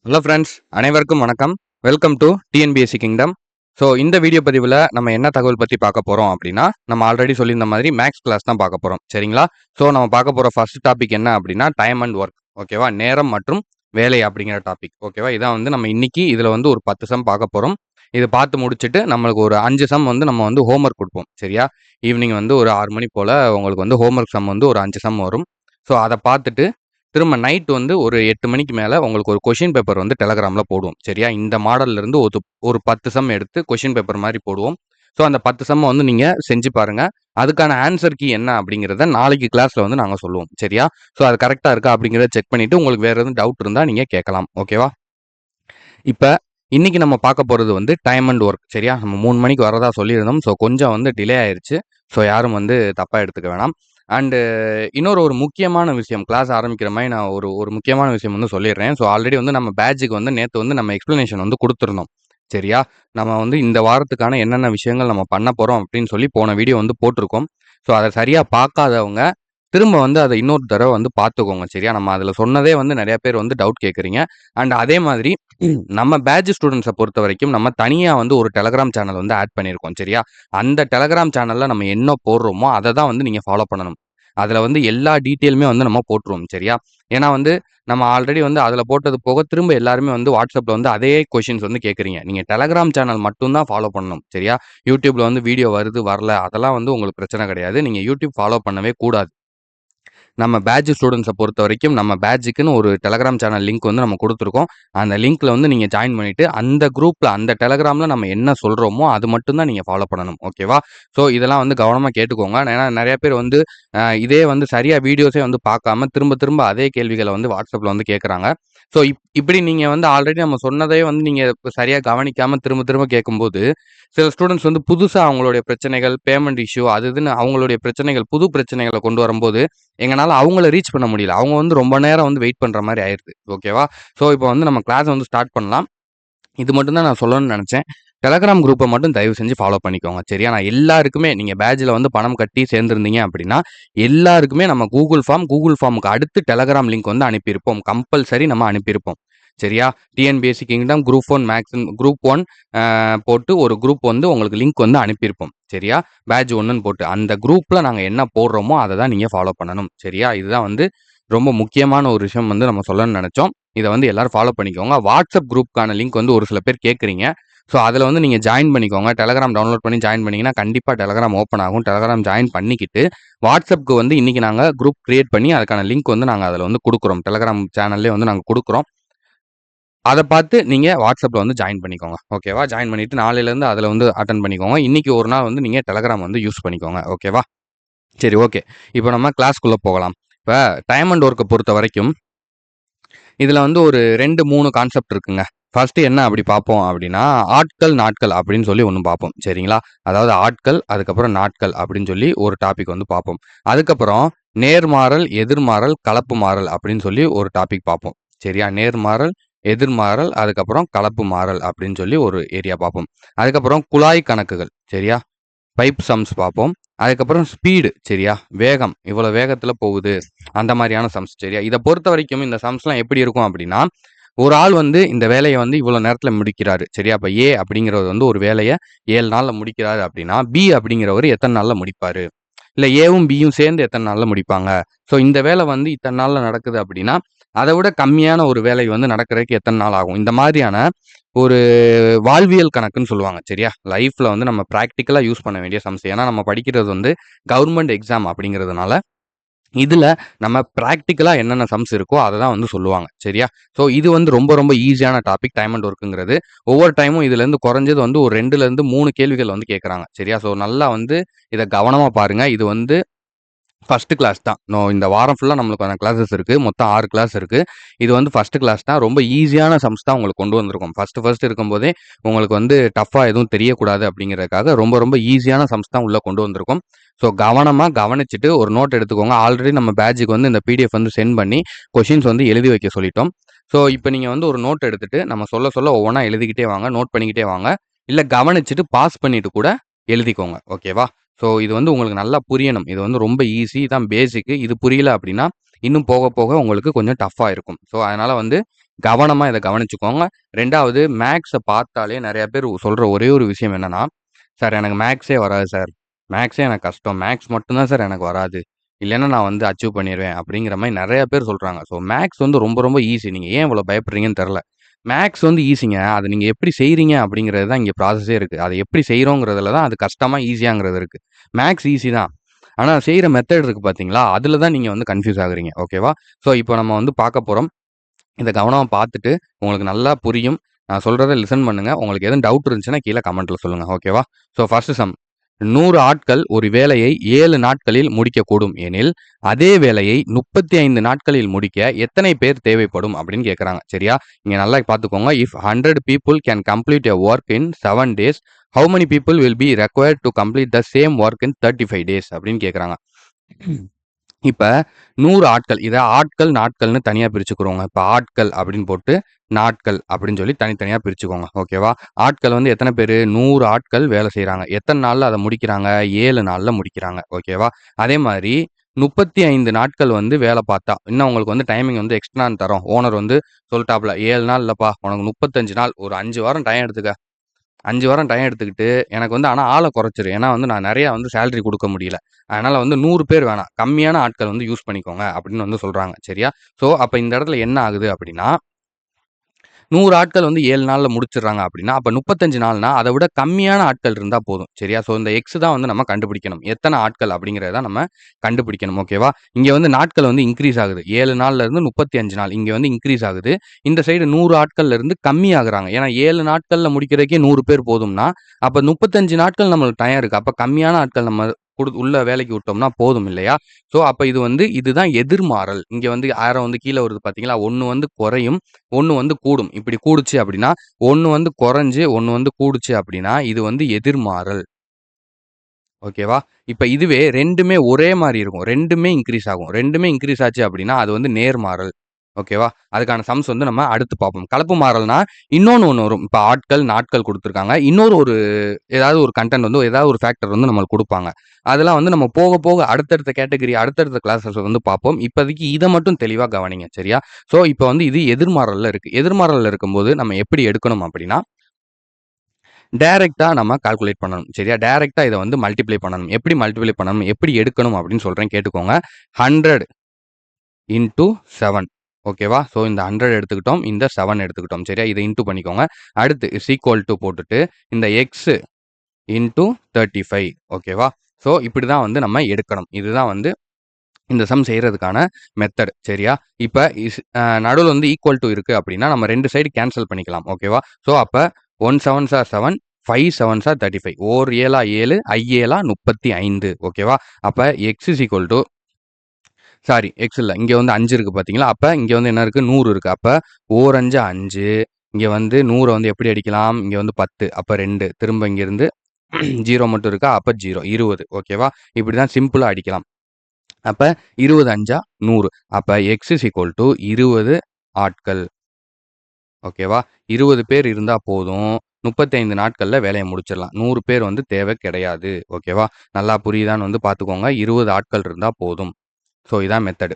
Hello friends, அனைவருக்கும் வணக்கம். Welcome to TNPSC kingdom. So இந்த வீடியோ பதிவில் நம்ம என்ன தகவல் பற்றி பார்க்க போகிறோம் அப்படின்னா, நம்ம ஆல்ரெடி சொல்லியிருந்த மாதிரி மேக்ஸ் கிளாஸ் தான் பார்க்க போகிறோம். சரிங்களா? ஸோ நம்ம பார்க்க போகிற ஃபர்ஸ்ட் டாபிக் என்ன அப்படின்னா, டைம் அண்ட் ஒர்க். ஓகேவா? நேரம் மற்றும் வேலை அப்படிங்கிற டாபிக். ஓகேவா? இதான் வந்து நம்ம இன்னைக்கு இதில் வந்து ஒரு 10 சம் பார்க்க போகிறோம். இதை பார்த்து முடிச்சுட்டு நம்மளுக்கு ஒரு 5 சம் வந்து நம்ம வந்து ஹோம்ஒர்க் கொடுப்போம். சரியா? ஈவினிங் வந்து ஒரு 6 மணி போல் உங்களுக்கு வந்து ஹோம்ஒர்க் சம் வந்து ஒரு 5 சம் வரும். ஸோ அதை பார்த்துட்டு திரும்ப நைட் வந்து ஒரு 8 மணிக்கு மேல உங்களுக்கு ஒரு கொஸ்டின் பேப்பர் வந்து டெலகிராம்ல போடுவோம். சரியா? இந்த மாடல்ல இருந்து ஒரு 10 சம் எடுத்து கொஸ்டின் பேப்பர் மாரி போடுவோம். ஸோ அந்த 10 சம்ம வந்து நீங்க செஞ்சு பாருங்க. அதுக்கான ஆன்சர் கீ என்ன அப்படிங்கிறத நாளைக்கு கிளாஸ்ல வந்து நாங்க சொல்லுவோம். சரியா? ஸோ அது கரெக்ட்டா இருக்கா அப்படிங்கிறத செக் பண்ணிட்டு உங்களுக்கு வேற எதுவும் டவுட் இருந்தா நீங்க கேட்கலாம். ஓகேவா? இப்ப இன்னைக்கு நம்ம பார்க்க போறது வந்து டைம் அண்ட் ஒர்க். சரியா? நம்ம 3 மணிக்கு வரதா சொல்லியிருந்தோம். ஸோ கொஞ்சம் வந்து டிலே ஆயிருச்சு. ஸோ யாரும் வந்து தப்பா எடுத்துக்க வேணாம். அண்டு இன்னொரு ஒரு முக்கியமான விஷயம், கிளாஸ் ஆரம்பிக்கிற மாரி நான் ஒரு ஒரு முக்கியமான விஷயம் வந்து சொல்லிடுறேன். ஸோ ஆல்ரெடி வந்து நம்ம பேட்ஜுக்கு வந்து நேத்து வந்து நம்ம எக்ஸ்ப்ளனேஷன் வந்து குடுத்துருந்தோம். சரியா? நம்ம வந்து இந்த வாரத்துக்கான என்னென்ன விஷயங்கள் நம்ம பண்ண போறோம் அப்படின்னு சொல்லி போன வீடியோ வந்து போட்டிருக்கோம். ஸோ அத சரியா பார்க்காதவங்க திரும்ப வந்து அத இன்னொரு தடவ வந்து பார்த்துக்கோங்க. சரியா? நம்ம அதுல சொன்னதே வந்து நெறைய பேர் வந்து டவுட் கேட்கறீங்க. அண்ட் அதே மாதிரி நம்ம பேட்ஜ் ஸ்டூடண்ட்ஸ பொறுத்தவரைக்கும் நம்ம தனியா வந்து ஒரு டெலகிராம் சேனல் வந்து ஆட் பண்ணியிருக்கோம். சரியா? அந்த டெலகிராம் சேனல்ல நம்ம என்ன போடுறோமோ, அத தான் வந்து நீங்க ஃபாலோ பண்ணணும். அதுல வந்து எல்லா டீட்டெயிலுமே வந்து நம்ம போட்டுருவோம். சரியா? ஏன்னா வந்து நம்ம ஆல்ரெடி வந்து அதுல போட்டது போக திரும்ப எல்லாருமே வந்து WhatsAppல வந்து அதே கொஸ்டின்ஸ் வந்து கேட்கறீங்க. நீங்க டெலகிராம் சேனல் மட்டும் தான் ஃபாலோ பண்ணணும். சரியா? YouTubeல வந்து வீடியோ வருது, வரல அதெல்லாம் வந்து உங்களுக்கு பிரச்சனை கிடையாது. நீங்க YouTube ஃபாலோ பண்ணவே கூடாது. நம்ம பேட்ஜ் ஸ்டூடண்ட்ஸ பொறுத்தவரைக்கும், நம்ம பேட்ஜுக்குன்னு ஒரு டெலகிராம் சேனல் லிங்க் வந்து நம்ம குடுத்துருக்கோம். அந்த லிங்க்ல வந்து நீங்க ஜாயின் பண்ணிட்டு, அந்த குரூப்ல, அந்த டெலகிராம்ல நம்ம என்ன சொல்றோமோ, அது மட்டும் தான் நீங்க ஃபாலோ பண்ணணும். ஓகேவா? ஸோ இதெல்லாம் வந்து கவனமா கேட்டுக்கோங்க. ஏன்னா நெறைய பேர் வந்து இதே வந்து சரியா வீடியோஸே வந்து பார்க்காம, திரும்ப திரும்ப அதே கேள்விகள வந்து WhatsAppல வந்து கேட்கறாங்க. ஸோ இப்படி நீங்க வந்து ஆல்ரெடி நம்ம சொன்னதே வந்து நீங்க சரியா கவனிக்காம திரும்ப திரும்ப கேட்கும்போது, சில ஸ்டூடண்ட்ஸ் வந்து புதுசா அவங்களுடைய பிரச்சனைகள், பேமெண்ட் இஷ்யூ அது இதுன்னு அவங்களுடைய பிரச்சனைகள், புது பிரச்சனைகள கொண்டு வரும்போது எங்கனால அவங்கள ரீச் பண்ண முடியல. அவங்க வந்து ரொம்ப நேரம் வந்து வெயிட் பண்ற மாரி ஆயிருது. ஓகேவா? ஸோ இப்போ வந்து நம்ம கிளாஸ வந்து ஸ்டார்ட் பண்ணலாம். இது மட்டும் தான் நான் சொல்லணும்னு நெனச்சேன். டெலகிராம் குரூப்ப மட்டும் தயவு செஞ்சு ஃபாலோ பண்ணிக்கோங்க. சரியா? நான் எல்லாருக்குமே நீங்க பேட்ஜ்ல வந்து பணம் கட்டி சேர்ந்திருந்தீங்க அப்படின்னா, எல்லாருக்குமே நம்ம கூகுள் ஃபார்முக்கு அடுத்து டெலகிராம் லிங்க் வந்து அனுப்பியிருப்போம். கம்பல்சரி நம்ம அனுப்பியிருப்போம். சரியா? டிஎன்பிஎஸ்சி கிங்டம் குரூப் 1 போட்டு ஒரு குரூப் வந்து உங்களுக்கு லிங்க் வந்து அனுப்பியிருப்போம். சரியா? பேட்ஜ் 1ன்னு போட்டு. அந்த குரூப்ல நாங்க என்ன போடுறோமோ, அத தான் நீங்க ஃபாலோ பண்ணணும். சரியா? இதுதான் வந்து ரொம்ப முக்கியமான ஒரு விஷயம் வந்து நம்ம சொல்லணும்னு நெனச்சோம். இத வந்து எல்லாரும் ஃபாலோ பண்ணிக்கோங்க. வாட்ஸ்அப் குரூப்க்கான லிங்க் வந்து ஒரு சில பேர் கேட்கறீங்க. ஸோ அதுல வந்து நீங்க ஜாயின் பண்ணிக்கோங்க. டெலகிராம் டவுன்லோட் பண்ணி ஜாயின் பண்ணீங்கன்னா, கண்டிப்பா டெலகிராம் ஓப்பன் ஆகும். டெலகிராம் ஜாயின் பண்ணிக்கிட்டு, வாட்ஸ்அப்க்கு வந்து இன்னைக்கு நாங்க குரூப் கிரியேட் பண்ணி, அதுக்கான லிங்க் வந்து நாங்க அதுல வந்து குடுக்குறோம். டெலகிராம் சேனல்லயே வந்து நாங்க குடுக்குறோம். அத பார்த்து நீங்க WhatsAppல வந்து ஜாயின் பண்ணிக்கோங்க. ஓகேவா? ஜாயின் பண்ணிட்டு நாளையிலருந்து அதுல வந்து அட்டெண்ட் பண்ணிக்கோங்க. இன்னைக்கு ஒரு நாள் வந்து நீங்க டெலகிராம் வந்து யூஸ் பண்ணிக்கோங்க. ஓகேவா? சரி ஓகே. இப்ப நம்ம கிளாஸ்க்குள்ள போகலாம். இப்ப டைம் அண்ட் ஒர்க்க பொறுத்தவரைக்கும், இதுல வந்து ஒரு 2, 3 கான்செப்ட் இருக்குங்க. ஃபர்ஸ்ட் என்ன அப்படி பார்ப்போம் அப்படின்னா, ஆட்கள், நாட்கள் அப்படின்னு சொல்லி ஒண்ணு பார்ப்போம். சரிங்களா? அதாவது ஆட்கள், அதுக்கப்புறம் நாட்கள் அப்படின்னு சொல்லி ஒரு டாபிக் வந்து பார்ப்போம். அதுக்கப்புறம் நேர்மாறல், எதிர்மாறல், கலப்பு மாறல் அப்படின்னு சொல்லி ஒரு டாபிக் பார்ப்போம். சரியா? நேர்மாறல், எதிர்மாறல், அதுக்கப்புறம் கலப்பு மாறல் அப்படின்னு சொல்லி ஒரு ஏரியா பார்ப்போம். அதுக்கப்புறம் குழாய் கணக்குகள். சரியா? பைப் சம்ஸ் பார்ப்போம். அதுக்கப்புறம் ஸ்பீடு. சரியா? வேகம். இவ்வளோ வேகத்தில போகுது. அந்த மாரியான சம்ஸ். சரியா? இத பொறுத்தவரைக்கும் இந்த சம்ஸ்லாம் எப்படி இருக்கும் அப்படின்னா, ஒரு ஆள் வந்து இந்த வேலைய வந்து இவ்வளோ நேரத்தில முடிக்கிறாரு. சரியா? அப்ப ஏ அப்படிங்கிறவர் வந்து ஒரு வேலைய 7 நாள்ல முடிக்கிறாரு அப்படின்னா, பி அப்படிங்கிறவரு எத்தன நாள்ல முடிப்பாரு? இல்ல ஏவும், பியும் சேர்ந்து எத்தன நாள்ல முடிப்பாங்க? ஸோ இந்த வேலை வந்து இத்தன நாள்ல நடக்குது அப்படின்னா, அத விட கம்மியான ஒரு வேலை வந்து நடக்கிறதுக்கு எத்தன நாள் ஆகும்? இந்த மாதிரியான ஒரு வாழ்வியல் கணக்குன்னு சொல்லுவாங்க. சரியா? லைஃப்ல வந்து நம்ம பிராக்டிகலா யூஸ் பண்ண வேண்டிய சம்ஸ். ஏன்னா நம்ம படிக்கிறது வந்து கவர்ன்மென்ட் எக்ஸாம் அப்படிங்கிறதுனால, இதுல நம்ம பிராக்டிகலா என்னென்ன சம்ஸ் இருக்கோ அத தான் வந்து சொல்லுவாங்க. சரியா? ஸோ இது வந்து ரொம்ப ரொம்ப ஈஸியான டாபிக் டைம் அண்ட் ஒர்க்ங்கிறது. ஒவ்வொரு டைமும் இதுலேருந்து குறைஞ்சது வந்து ஒரு 2லேருந்து 3 கேள்விகள் வந்து கேட்கறாங்க. சரியா? ஸோ நல்லா வந்து இத கவனமா பாருங்க. இது வந்து ஃபர்ஸ்ட் கிளாஸ் தான். இந்த வாரம் ஃபுல்லா நம்மளுக்கான கிளாஸஸ் இருக்கு. மொத்தம் 6 கிளாஸ் இருக்கு. இது வந்து ஃபர்ஸ்ட் கிளாஸ் தான். ரொம்ப ஈஸியான சம்ஸ் தான் உங்களுக்கு கொண்டு வந்திருக்கோம். ஃபர்ஸ்ட் இருக்கும்போதே உங்களுக்கு வந்து டஃப்பா எதுவும் தெரியக்கூடாது அப்படிங்கிறதுக்காக ரொம்ப ரொம்ப ஈஸியான சம்ஸ் தான் உள்ள கொண்டு வந்திருக்கோம். ஸோ கவனமா கவனிச்சுட்டு ஒரு நோட் எடுத்துக்கோங்க. ஆல்ரெடி நம்ம பேட்ஜுக்கு வந்து இந்த பிடிஎஃப் வந்து சென்ட் பண்ணி கொஸ்டின்ஸ் வந்து எழுதி வைக்க சொல்லிட்டோம். ஸோ இப்ப நீங்க வந்து ஒரு நோட் எடுத்துட்டு நம்ம சொல்ல சொல்ல ஒவ்வொன்னா எழுதிக்கிட்டே வாங்க. நோட் பண்ணிக்கிட்டே வாங்க. இல்ல கவனிச்சுட்டு பாஸ் பண்ணிட்டு கூட எழுதிக்கோங்க. ஓகேவா? ஸோ இது வந்து உங்களுக்கு நல்லா புரியணும். இது வந்து ரொம்ப ஈஸி தான் பேசிக்கு. இது புரியல அப்படின்னா, இன்னும் போக போக உங்களுக்கு கொஞ்சம் டஃப்பா இருக்கும். ஸோ அதனால வந்து கவனமா இத கவனிச்சுக்கோங்க. 2வது மேத்ஸ பார்த்தாலே நெறைய பேர் சொல்ற ஒரே ஒரு விஷயம் என்னன்னா, "சார் எனக்கு மேத்ஸே வராது சார். மேத்ஸே எனக்கு கஷ்டம். மேத்ஸ் மட்டும் தான் சார் எனக்கு வராது. இல்லன்னா நான் வந்து அச்சீவ் பண்ணிருவேன்." அப்படிங்கிற மாரி நெறைய பேர் சொல்றாங்க. ஸோ மேத்ஸ் வந்து ரொம்ப ரொம்ப ஈஸி. நீங்க ஏன் இவ்வளோ பயப்படுறீங்கன்னு தெர்ல. மேத்ஸ் வந்து ஈஸிங்க. அத நீங்க எப்படி செய்றீங்க அப்படிங்கிறது தான் இங்க ப்ராசஸே இருக்கு. அத எப்படி செய்றோங்கிறதுல தான் அது கஷ்டமா, ஈஸியாங்கிறது இருக்கு. மேத்ஸ் ஈஸி தான். ஆனா செய்ற மெத்தட் இருக்கு பார்த்தீங்களா, அதுல தான் நீங்க வந்து கன்ஃப்யூஸ் ஆகுறீங்க. ஓகேவா? ஸோ இப்போ நம்ம வந்து பார்க்க போறோம். இத கவனமா பார்த்துட்டு, உங்களுக்கு நல்லா புரியும். நான் சொல்றத லிசன் பண்ணுங்க. உங்களுக்கு எதுவும் டவுட் இருந்துச்சுன்னா கீழ கமெண்ட்ல சொல்லுங்க. ஓகேவா? So first sum. 100 ஆட்கள் ஒரு வேலையை 7 நாட்களில் முடிக்கக்கூடும் எனில், அதே வேலையை 35 நாட்களில் முடிக்க எத்தனை பேர் தேவைப்படும்? அப்படின்னு கேட்கறாங்க. சரியா? இங்க நல்லா பார்த்துக்கோங்க. If 100 people can complete a work in 7 days, how many people will be required to complete the same work in 35 days அப்படின்னு கேட்கறாங்க. இப்ப 100 ஆட்கள். இத ஆட்கள், நாட்கள்னு தனியா பிரிச்சுக்குருவோங்க. இப்ப ஆட்கள் அப்படின்னு போட்டு, நாட்கள் அப்படின்னு சொல்லி தனித்தனியா பிரிச்சுக்கோங்க. ஓகேவா? ஆட்கள் வந்து எத்தன பேரு? 100 ஆட்கள் வேலை செய்றாங்க. எத்தன நாள்ல அத முடிக்கிறாங்க? 7 நாள்ல முடிக்கிறாங்க. ஓகேவா? அதே மாரி 35 நாட்கள் வந்து வேல பார்த்தா, இன்னும் உங்களுக்கு வந்து டைமிங் வந்து எக்ஸ்ட்ரா தர்றோம். ஓனர் வந்து சொல்ட்டாப்ல, 7 நாள் இல்லப்பா, உனக்கு 35 நாள், ஒரு 5 வாரம் டைம் எடுத்துக்க. 5 வாரம் டைம் எடுத்துக்கிட்டு, எனக்கு வந்து ஆனா ஆள குறைச்சிரு. ஏன்னா வந்து நான் நெறையா வந்து சேலரி குடுக்க முடியல. அதனால வந்து 100 பேர் வேணாம். கம்மியான ஆட்கள் வந்து யூஸ் பண்ணிக்கோங்க அப்படின்னு வந்து சொல்றாங்க. சரியா? ஸோ அப்ப இந்த இடத்துல என்ன ஆகுது அப்படின்னா, 100 ஆட்கள் வந்து 7 நாள்ல முடிச்சிடுறாங்க அப்படின்னா, அப்ப 35 நாள்னா, அத விட கம்மியான ஆட்கள் இருந்தா போதும். சரியா? ஸோ இந்த எக்ஸ் தான் வந்து நம்ம கண்டுபிடிக்கணும். எத்தன ஆட்கள் அப்படிங்கிறத நம்ம கண்டுபிடிக்கணும். ஓகேவா? இங்க வந்து நாட்கள் வந்து இன்கிரீஸ் ஆகுது. 7 நாள்ல இருந்து 35 நாள். இங்க வந்து இன்கிரீஸ் ஆகுது. இந்த சைடு 100 ஆட்கள்ல இருந்து கம்மி ஆகுறாங்க. ஏன்னா 7 நாட்கள்ல முடிக்கிறதுக்கே 100 பேர் போதும்னா, அப்ப 35 நாட்கள் நம்மளுக்கு டைம் இருக்கு. அப்ப கம்மியான ஆட்கள் நம்ம உள்ள வேலைக்கு விட்டோம்னா போதும் இல்லையா? ஸோ அப்ப இது வந்து இதுதான் எதிர்மாறல். இங்க வந்து ஆரோ வந்து கீழ வருது பார்த்தீங்களா? 1 வந்து குறையும். 1 வந்து கூடும். இப்படி கூடுச்சு அப்படின்னா, 1 வந்து குறைஞ்சு, 1 வந்து கூடுச்சு அப்படின்னா, இது வந்து எதிர்மாறல். ஓகேவா? இப்ப இதுவே 2மே ஒரே மாரி இருக்கும். 2மே இன்கிரீஸ் ஆகும். 2மே இன்கிரீஸ் ஆச்சு அப்படின்னா, அது வந்து நேர்மாறல். ஓகேவா? அதுக்கான சம்ஸ் வந்து நம்ம அடுத்து பார்ப்போம். கலப்பு மாறல்னா, இன்னொன்னு ஒண்ணு வரும். இப்ப ஆட்கள், நாட்கள் குடுத்துருக்காங்க. இன்னொரு ஒரு ஏதாவது ஒரு கன்டென்ட் வந்து ஏதாவது ஒரு ஃபேக்டர் வந்து நம்மளுக்கு குடுப்பாங்க. அதெல்லாம் வந்து நம்ம போக, போக அடுத்தடுத்த கேட்டகரி, அடுத்தடுத்த கிளாஸஸ்ல வந்து பார்ப்போம். இப்போதைக்கு இத மட்டும் தெளிவா கவனிங்க. சரியா? ஸோ இப்ப வந்து இது எதிர்மாறல்ல இருக்கு. எதிர்மாறல்ல இருக்கும்போது நம்ம எப்படி எடுக்கணும் அப்படின்னா, டைரக்ட்டா நம்ம கால்குலேட் பண்ணணும். சரியா? டைரக்ட்டா இத வந்து மல்டிப்ளை பண்ணணும். எப்படி மல்டிப்ளை பண்ணணும்? எப்படி எடுக்கணும் அப்படின்னு சொல்றேன் கேட்டுக்கோங்க. 100 இன்டூ 7. ஓகேவா? ஸோ இந்த 100 எடுத்துக்கிட்டோம். இந்த 7 எடுத்துக்கிட்டோம். சரியா? இத இன்டூ பண்ணிக்கோங்க. அடுத்து இஸ் ஈக்குவல் டூ போட்டுட்டு, இந்த எக்ஸ் இன்டூ 35. ஓகேவா? ஸோ இப்படி தான் வந்து நம்ம எடுக்கணும். இதுதான் வந்து இந்த சம் செய்றதுக்கான மெத்தட். சரியா? இப்ப நடுவுல வந்து ஈக்குவல் டூ இருக்கு அப்படின்னா, நம்ம 2 சைடு கேன்சல் பண்ணிக்கலாம். ஓகேவா? ஸோ அப்ப 1 7s are 7, 5 7s are 35. ஓர் 7 7, ஐ 7 35. ஓகேவா? அப்ப x is equal to sorry x இல்ல. இங்க வந்து 5 இருக்கு பார்த்தீங்களா? அப்ப இங்க வந்து என்ன இருக்கு? 100 இருக்கு. அப்ப ஓர் 5 5. இங்க வந்து 100 வந்து எப்படி அடிக்கலாம்? இங்க வந்து 10. அப்ப 2. திரும்ப இங்கிருந்து 0 மட்டும் இருக்கா? அப்ப 0. 20. ஓகேவா? இப்படி தான் சிம்பிளா அடிக்கலாம். அப்ப 20 5 100. அப்ப எக்ஸ் இஸ் ஈக்குவல் டூ 20 ஆட்கள். ஓகேவா? 20 பேர் இருந்தா போதும். 35 நாட்கள்ல வேலைய முடிச்சிடலாம். 100 பேர் வந்து தேவை கிடையாது. ஓகேவா? நல்லா புரியுதான்னு வந்து பார்த்துக்கோங்க. 20 ஆட்கள் இருந்தா போதும். ஸோ இதான் மெத்தடு.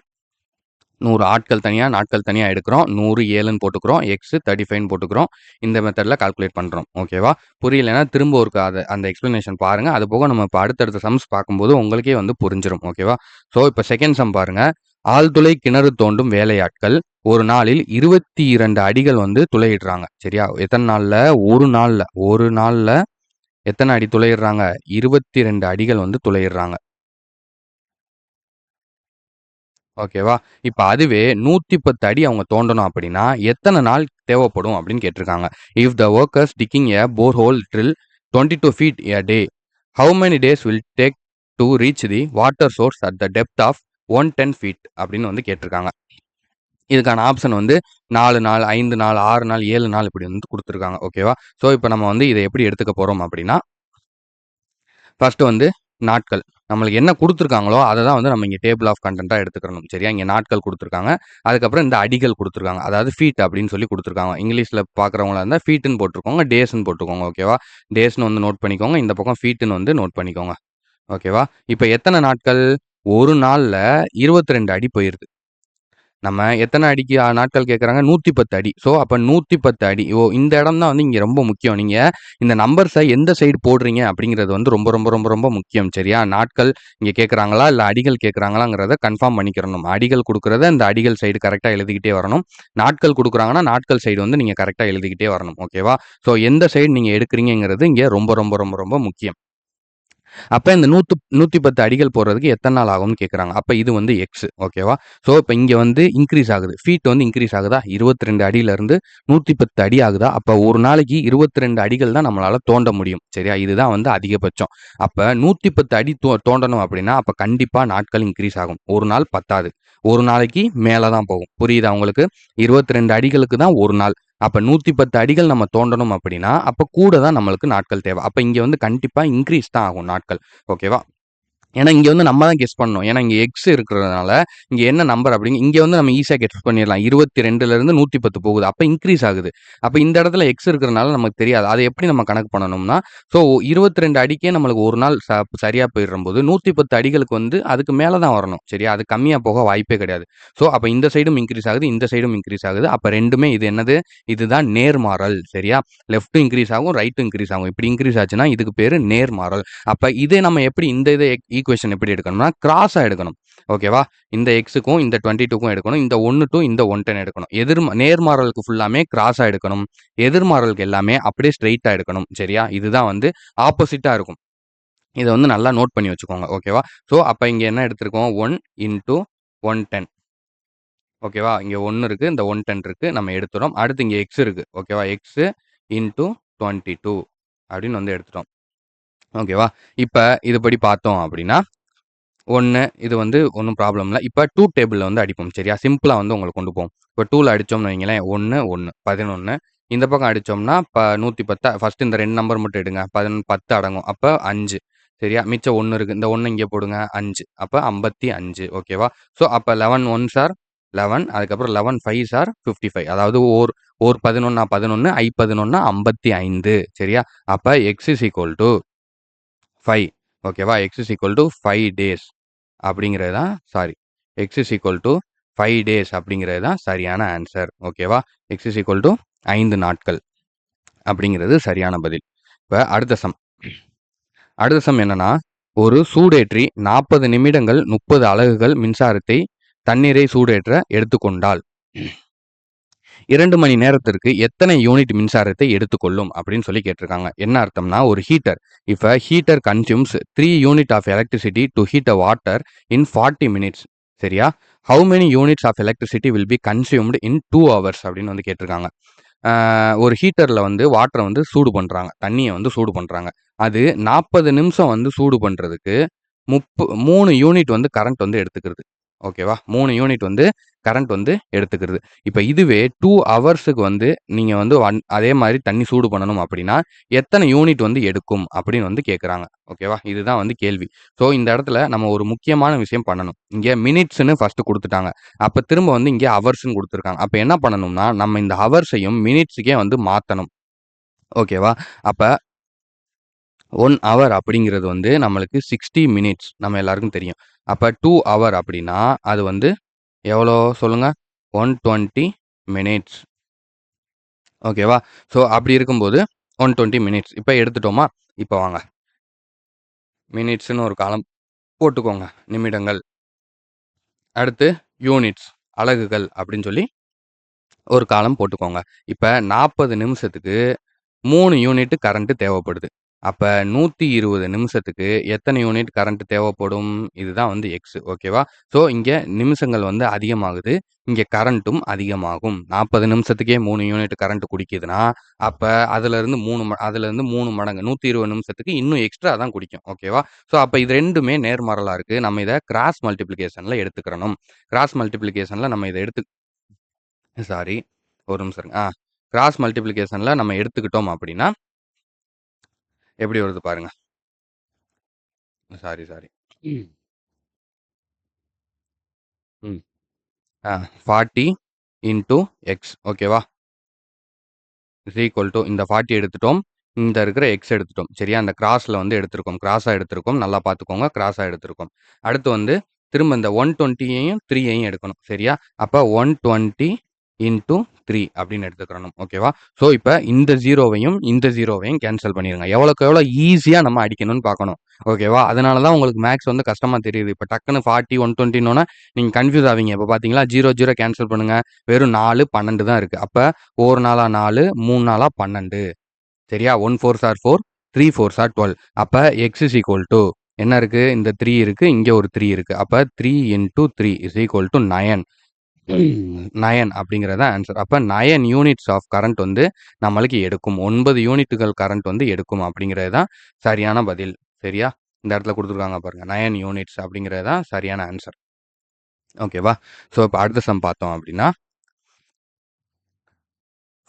100 ஆட்கள் தனியா, நாட்கள் தனியா எடுக்கிறோம். 100 7ன்னு போட்டுக்கிறோம். எக்ஸ் 35ன்னு போட்டுக்கிறோம். இந்த மெத்தட்ல கால்குலேட் பண்றோம். ஓகேவா? புரியலைன்னா திரும்ப ஒருக்கா அந்த எக்ஸ்ப்ளனேஷன் பாருங்க. அது போக நம்ம இப்ப அடுத்தடுத்த சம்ஸ் பார்க்கும்போது உங்களுக்கே வந்து புரிஞ்சிரும். ஓகேவா? ஸோ இப்ப செகண்ட் சம் பாருங்க. ஆழ்துளை கிணறு தோண்டும் வேலையாட்கள் ஒரு நாளில் 22 அடிகள் வந்து துளையிடுறாங்க. சரியா? எத்தன நாள்ல? ஒரு நாள்ல எத்தன அடி துளையிடுறாங்க? 22 அடிகள் வந்து துளையிடுறாங்க. ஓகேவா? இப்ப அதுவே 110 அடி அவங்க தோண்டணும் அப்படின்னா, எத்தன நாள் தேவைப்படும் அப்படின்னு கேட்டிருக்காங்க. If the workers digging a borehole drill 22 feet a day, how many days will take to reach the water source at the depth of 110 feet அப்படின்னு வந்து கேட்டிருக்காங்க. இதுக்கான ஆப்ஷன் வந்து 4 நாள், 5 நாள், 6 நாள், 7 நாள் இப்படி வந்து குடுத்துருக்காங்க. ஓகேவா? ஸோ இப்ப நம்ம வந்து இத எப்படி எடுத்துக்க போறோம் அப்படின்னா, ஃபர்ஸ்ட் வந்து நாட்கள். நம்மளுக்கு என்ன குடுத்துருக்காங்களோ, அத தான் வந்து நம்ம இங்க டேபிள் ஆஃப் கன்டென்ட்டா எடுத்துக்கிறணும். சரியா? இங்க நாட்கள் குடுத்துருக்காங்க. அதுக்கப்புறம் இந்த அடிகள் குடுத்துருக்காங்க. அதாவது ஃபீட் அப்படின்னு சொல்லி குடுத்துருக்காங்க. இங்கிலீஷ்ல பார்க்குறவங்களா இருந்தா ஃபீட்ன்னு போட்டுக்கோங்க. டேஸ்ன்னு போட்டுக்கோங்க. ஓகேவா? டேஸ்ன்னு வந்து நோட் பண்ணிக்கோங்க. இந்த பக்கம் ஃபீட்ன்னு வந்து நோட் பண்ணிக்கோங்க. ஓகேவா? இப்ப எத்தன நாட்கள்? ஒரு நாள்ல 22 அடி போயிருது. நம்ம எத்தனை அடிக்கு நாட்கள் கேட்குறாங்க? 110 அடி. ஸோ, அப்ப 110 அடி. இந்த இடம் தான் வந்து இங்க ரொம்ப முக்கியம். நீங்க இந்த நம்பர்ஸ எந்த சைடு போடுறீங்க அப்படிங்கிறது வந்து ரொம்ப, ரொம்ப, ரொம்ப, ரொம்ப முக்கியம். சரியா? நாட்கள் இங்க கேட்குறாங்களா? இல்ல அடிகள் கேட்குறாங்களாங்கிறத கன்ஃபார்ம் பண்ணிக்கிறணும். அடிகள் குடுக்குறத இந்த அடிகள் சைடு கரெக்ட்டா எழுதிக்கிட்டே வரணும். நாட்கள் குடுக்குறாங்கன்னா, நாட்கள் சைடு வந்து நீங்க கரெக்ட்டா எழுதிக்கிட்டே வரணும். ஓகேவா? ஸோ, எந்த சைடு நீங்க எடுக்குறீங்கங்கிறது இங்க ரொம்ப, ரொம்ப, ரொம்ப, ரொம்ப முக்கியம். அப்ப இந்த 110 அடிகள் போடுறதுக்கு எத்தன நாள் ஆகும்னு கேட்குறாங்க. அப்ப இது வந்து எக்ஸ் ஓகேவா? ஸோ, இப்ப இங்க வந்து இன்கிரீஸ் ஆகுது. ஃபீட் வந்து இன்கிரீஸ் ஆகுதா? 22 அடியிலருந்து 110 அடி ஆகுதா? அப்ப ஒரு நாளைக்கு 22 அடிகள் தான் நம்மளால தோண்ட முடியும். சரியா? இதுதான் வந்து அதிகபட்சம். அப்ப 110 அடி தோண்டணும் அப்படின்னா, அப்ப கண்டிப்பா நாட்கள் இன்கிரீஸ் ஆகும். ஒரு நாள் பத்தாது. ஒரு நாளைக்கு மேல தான் போகும். புரியுதா உங்களுக்கு? 22 அடிகளுக்கு தான் ஒரு நாள். அப்ப 110 அடிகள் நம்ம தோண்டணும் அப்படின்னா, அப்ப கூட தான் நம்மளுக்கு நாட்கள் தேவை. அப்ப இங்க வந்து கண்டிப்பா இன்கிரீஸ் தான் ஆகும் நாட்கள். ஓகேவா? ஏன்னா, இங்க வந்து நம்ம தான் கெஸ் பண்ணணும். ஏன்னா, இங்க எக்ஸ் இருக்கிறதுனால, இங்க என்ன நம்பர் அப்படிங்க இங்க வந்து நம்ம ஈஸியா கெஸ் பண்ணிறலாம். 22லருந்து 110 போகுது. அப்ப இன்கிரீஸ் ஆகுது. அப்ப இந்த இடத்துல எக்ஸ் இருக்கிறனால நமக்கு தெரியாது. அத எப்படி நம்ம கணக்கு பண்ணணும்னா, ஸோ 22 அடிக்கே நம்மளுக்கு ஒரு நாள் சரியா போயிடும்போது, 110 அடிகளுக்கு வந்து அதுக்கு மேல தான் வரணும். சரியா? அது கம்மியா போக வாய்ப்பே கிடையாது. ஸோ, அப்ப இந்த சைடும் இன்கிரீஸ் ஆகுது, இந்த சைடும் இன்கிரீஸ் ஆகுது. அப்ப 2மே இது என்னது? இதுதான் நேர்மாறல். சரியா? லெஃப்ட்டும் இன்கிரீஸ் ஆகும், ரைட்டும் இன்கிரீஸ் ஆகும். இப்படி இன்கிரீஸ் ஆச்சுன்னா, இதுக்கு பேரு நேர்மாறல். அப்ப இதே நம்ம எப்படி இந்த இத ஈக்குவேஷன் எப்படி எடுக்கணும்னா, கிராஸா எடுக்கணும். ஓகேவா? இந்த எக்ஸுக்கும் இந்த 22க்கும் எடுக்கணும். இந்த 1 டூ இந்த 110 எடுக்கணும். நேர்மாறலுக்கு ஃபுல்லாமே கிராஸா எடுக்கணும். எதிர்மாறலுக்கு எல்லாமே அப்படியே ஸ்ட்ரெய்ட்டா எடுக்கணும். சரியா? இதுதான் வந்து ஆப்போசிட்டா இருக்கும். இத வந்து நல்லா நோட் பண்ணி வச்சுக்கோங்க. ஓகேவா? ஸோ, அப்ப இங்க என்ன எடுத்திருக்கோம்? 1 இன்டூ 110 ஓகேவா? இங்க 1 இருக்கு. இந்த 110 இருக்கு. நம்ம எடுத்துறோம். அடுத்து இங்க எக்ஸ் இருக்கு. ஓகேவா? எக்ஸ் இன்டூ 22 அப்படின்னு வந்து எடுத்துட்டோம். ஓகேவா? இப்ப இதுபடி பார்த்தோம் அப்படின்னா 1 இது வந்து ஒண்ணும் ப்ராப்ளம் இல்ல. இப்ப ட்ரூத் டேபிள்ல வந்து அடிப்போம். சரியா? சிம்பிளா வந்து உங்கள கொண்டு போவோம். இப்ப 2ல அடிச்சோம்னு வைங்களேன். 1, 1 11. இந்த பக்கம் அடிச்சோம்னா, 110 ஃபர்ஸ்ட் இந்த 2 நம்பர் மட்டும் எடுங்க. 10 அடங்கும். அப்ப 5 சரியா? மிச்சம் 1 இருக்கு. இந்த 1 இங்க போடுங்க. 5 அப்ப 55 ஓகேவா? ஸோ, அப்ப 11 ஒன்ஸ் ஆர் 11 அதுக்கப்புறம் 11 ஃபைவ்ஸ் ஆர் 55 அதாவது ஓர் 11 11 ஐ 11 55 சரியா? அப்ப எக்ஸ் இஸ் ஈக்குவல் டூ 5 ஓகேவா? X is equal to 5 days அப்படிங்கிறது தான் x is equal to 5 days அப்படிங்கிறது தான் சரியான ஆன்சர். ஓகேவா? எக்ஸ் இஸ் ஈக்குவல் டூ 5 நாட்கள் அப்படிங்கிறது சரியான பதில். இப்ப அடுத்த சம் என்னன்னா, ஒரு சூடேற்றி 40 நிமிடங்கள் 30 அலகுகள் மின்சாரத்தை தண்ணீரை சூடேற்ற எடுத்துக்கொண்டால் 2 மணி நேரத்திற்கு எத்தனை யூனிட் மின்சாரத்தை எடுத்துக்கொள்ளும் அப்படின்னு சொல்லி கேட்டிருக்காங்க. என்ன அர்த்தம்னா, ஒரு heater if a heater consumes 3 unit of electricity to heat a water in 40 minutes சரியா? How many units of electricity will be consumed in 2 hours அப்படின்னு வந்து கேட்டிருக்காங்க. ஒரு ஹீட்டர்ல வந்து வாட்டர வந்து சூடு பண்றாங்க. தண்ணிய வந்து சூடு பண்றாங்க. அது 40 நிமிஷம் வந்து சூடு பண்றதுக்கு 3 யூனிட் வந்து கரண்ட் வந்து எடுத்துக்கிறது. ஓகேவா? 3 யூனிட் வந்து கரண்ட் வந்து எடுத்துக்கிறது. இப்ப இதுவே 2 ஹவர்ஸுக்கு வந்து நீங்க வந்து அதே மாரி தண்ணி சூடு பண்ணணும் அப்படின்னா, எத்தன யூனிட் வந்து எடுக்கும் அப்படின்னு வந்து கேட்கறாங்க. ஓகேவா? இதுதான் வந்து கேள்வி. ஸோ, இந்த இடத்துல நம்ம ஒரு முக்கியமான விஷயம் பண்ணணும். இங்க மினிட்ஸ்ன்னு ஃபர்ஸ்ட் குடுத்துட்டாங்க. அப்ப திரும்ப வந்து இங்க ஹவர்ஸ்ன்னு குடுத்துருக்காங்க. அப்ப என்ன பண்ணணும்னா, நம்ம இந்த ஹவர்ஸையும் மினிட்ஸுக்கே வந்து மாத்தணும். ஓகேவா? அப்ப 1 ஹவர் அப்படிங்கிறது வந்து நம்மளுக்கு 60 மினிட்ஸ். நம்ம எல்லாருக்கும் தெரியும். அப்ப 2 ஹவர் அப்படின்னா, அது வந்து எவ்வளோ சொல்லுங்க? 120 மினிட்ஸ். ஓகேவா? ஸோ, அப்படி இருக்கும்போது 120 மினிட்ஸ். இப்ப எடுத்துட்டோமா? இப்ப வாங்க. மினிட்ஸ்ன்னு ஒரு காலம் போட்டுக்கோங்க. நிமிடங்கள். அடுத்து யூனிட்ஸ். அலகுகள் அப்படின்னு சொல்லி ஒரு காலம் போட்டுக்கோங்க. இப்ப 40 நிமிஷத்துக்கு 3 யூனிட் கரண்ட் தேவைப்படுது. அப்ப 120 நிமிஷத்துக்கு எத்தனை யூனிட் கரண்ட் தேவைப்படும்? இதுதான் வந்து எக்ஸ். ஓகேவா? ஸோ, இங்க நிமிஷங்கள் வந்து அதிகமாகுது. இங்க கரண்ட்டும் அதிகமாகும். 40 நிமிஷத்துக்கே 3 யூனிட் கரண்ட் குடிக்குதுன்னா, அப்ப அதுலருந்து 3 மடங்கு 120 நிமிஷத்துக்கு இன்னும் எக்ஸ்ட்ரா தான் குடிக்கும். ஓகேவா? ஸோ, அப்ப இது 2மே நேர்மாறலா இருக்கு. நம்ம இத கிராஸ் மல்டிப்ளிகேஷன்ல எடுத்துக்கிறணும். கிராஸ் மல்டிப்ளிகேஷன்ல நம்ம இத சாரி ஒரு நிமிஷம் இருங்க. கிராஸ் மல்டிப்ளிகேஷன்ல நம்ம எடுத்துக்கிட்டோம் அப்படின்னா, எப்படி வருது பாருங்க. சாரி. ம். ம். 40 இன்டூ எக்ஸ் ஓகேவா? இஸ் ஈக்குவல் டூ இந்த 40 எடுத்துட்டோம். இந்த இருக்கிற எக்ஸ் எடுத்துட்டோம். சரியா? அந்த கிராஸ்ல வந்து எடுத்திருக்கோம். கிராஸா எடுத்திருக்கோம். நல்லா பார்த்துக்கோங்க. கிராஸா எடுத்திருக்கோம். அடுத்து வந்து திரும்ப இந்த 120யையும் 3யையும் எடுக்கணும். சரியா? அப்ப 120 இன்டூ 3 அப்படின்னு எடுத்துக்கிறணும். ஓகேவா? ஸோ, இப்ப இந்த 0வையும் இந்த 0வையும் கேன்சல் பண்ணிருங்க. எவ்வளோக்கு எவ்வளோ ஈஸியா நம்ம அடிக்கணும்னு பார்க்கணும். ஓகேவா? அதனால தான் உங்களுக்கு மேத்ஸ் வந்து கஷ்டமா தெரியுது. இப்ப டக்குனு 40, 120ன்னோன நீங்க கன்ஃப்யூஸ் ஆவீங்க. இப்ப பார்த்தீங்களா 0, 0 கேன்சல் பண்ணுங்க. வெறும் 4, 12 தான் இருக்கு. அப்ப 4 நாளா 4, 3 நாளா 12. சரியா? 1 4s are 4, 3 4s are 12. அப்ப x is equal to என்ன இருக்கு? இந்த 3 இருக்கு. இங்க ஒரு 3 இருக்கு. அப்ப 3 into 3 is equal to 9. 9 அப்படிங்கிறது தான் ஆன்சர். அப்ப 9 யூனிட்ஸ் ஆஃப் கரண்ட் வந்து நம்மளுக்கு எடுக்கும். 9 யூனிட்டுகள் கரண்ட் வந்து எடுக்கும் அப்படிங்கிறது தான் சரியான பதில். சரியா? இந்த இடத்துல குடுத்துருக்காங்க பாருங்க. 9 யூனிட்ஸ் அப்படிங்கிறது தான் சரியான ஆன்சர். ஓகேவா? ஸோ, இப்ப அடுத்த சம் பார்த்தோம் அப்படின்னா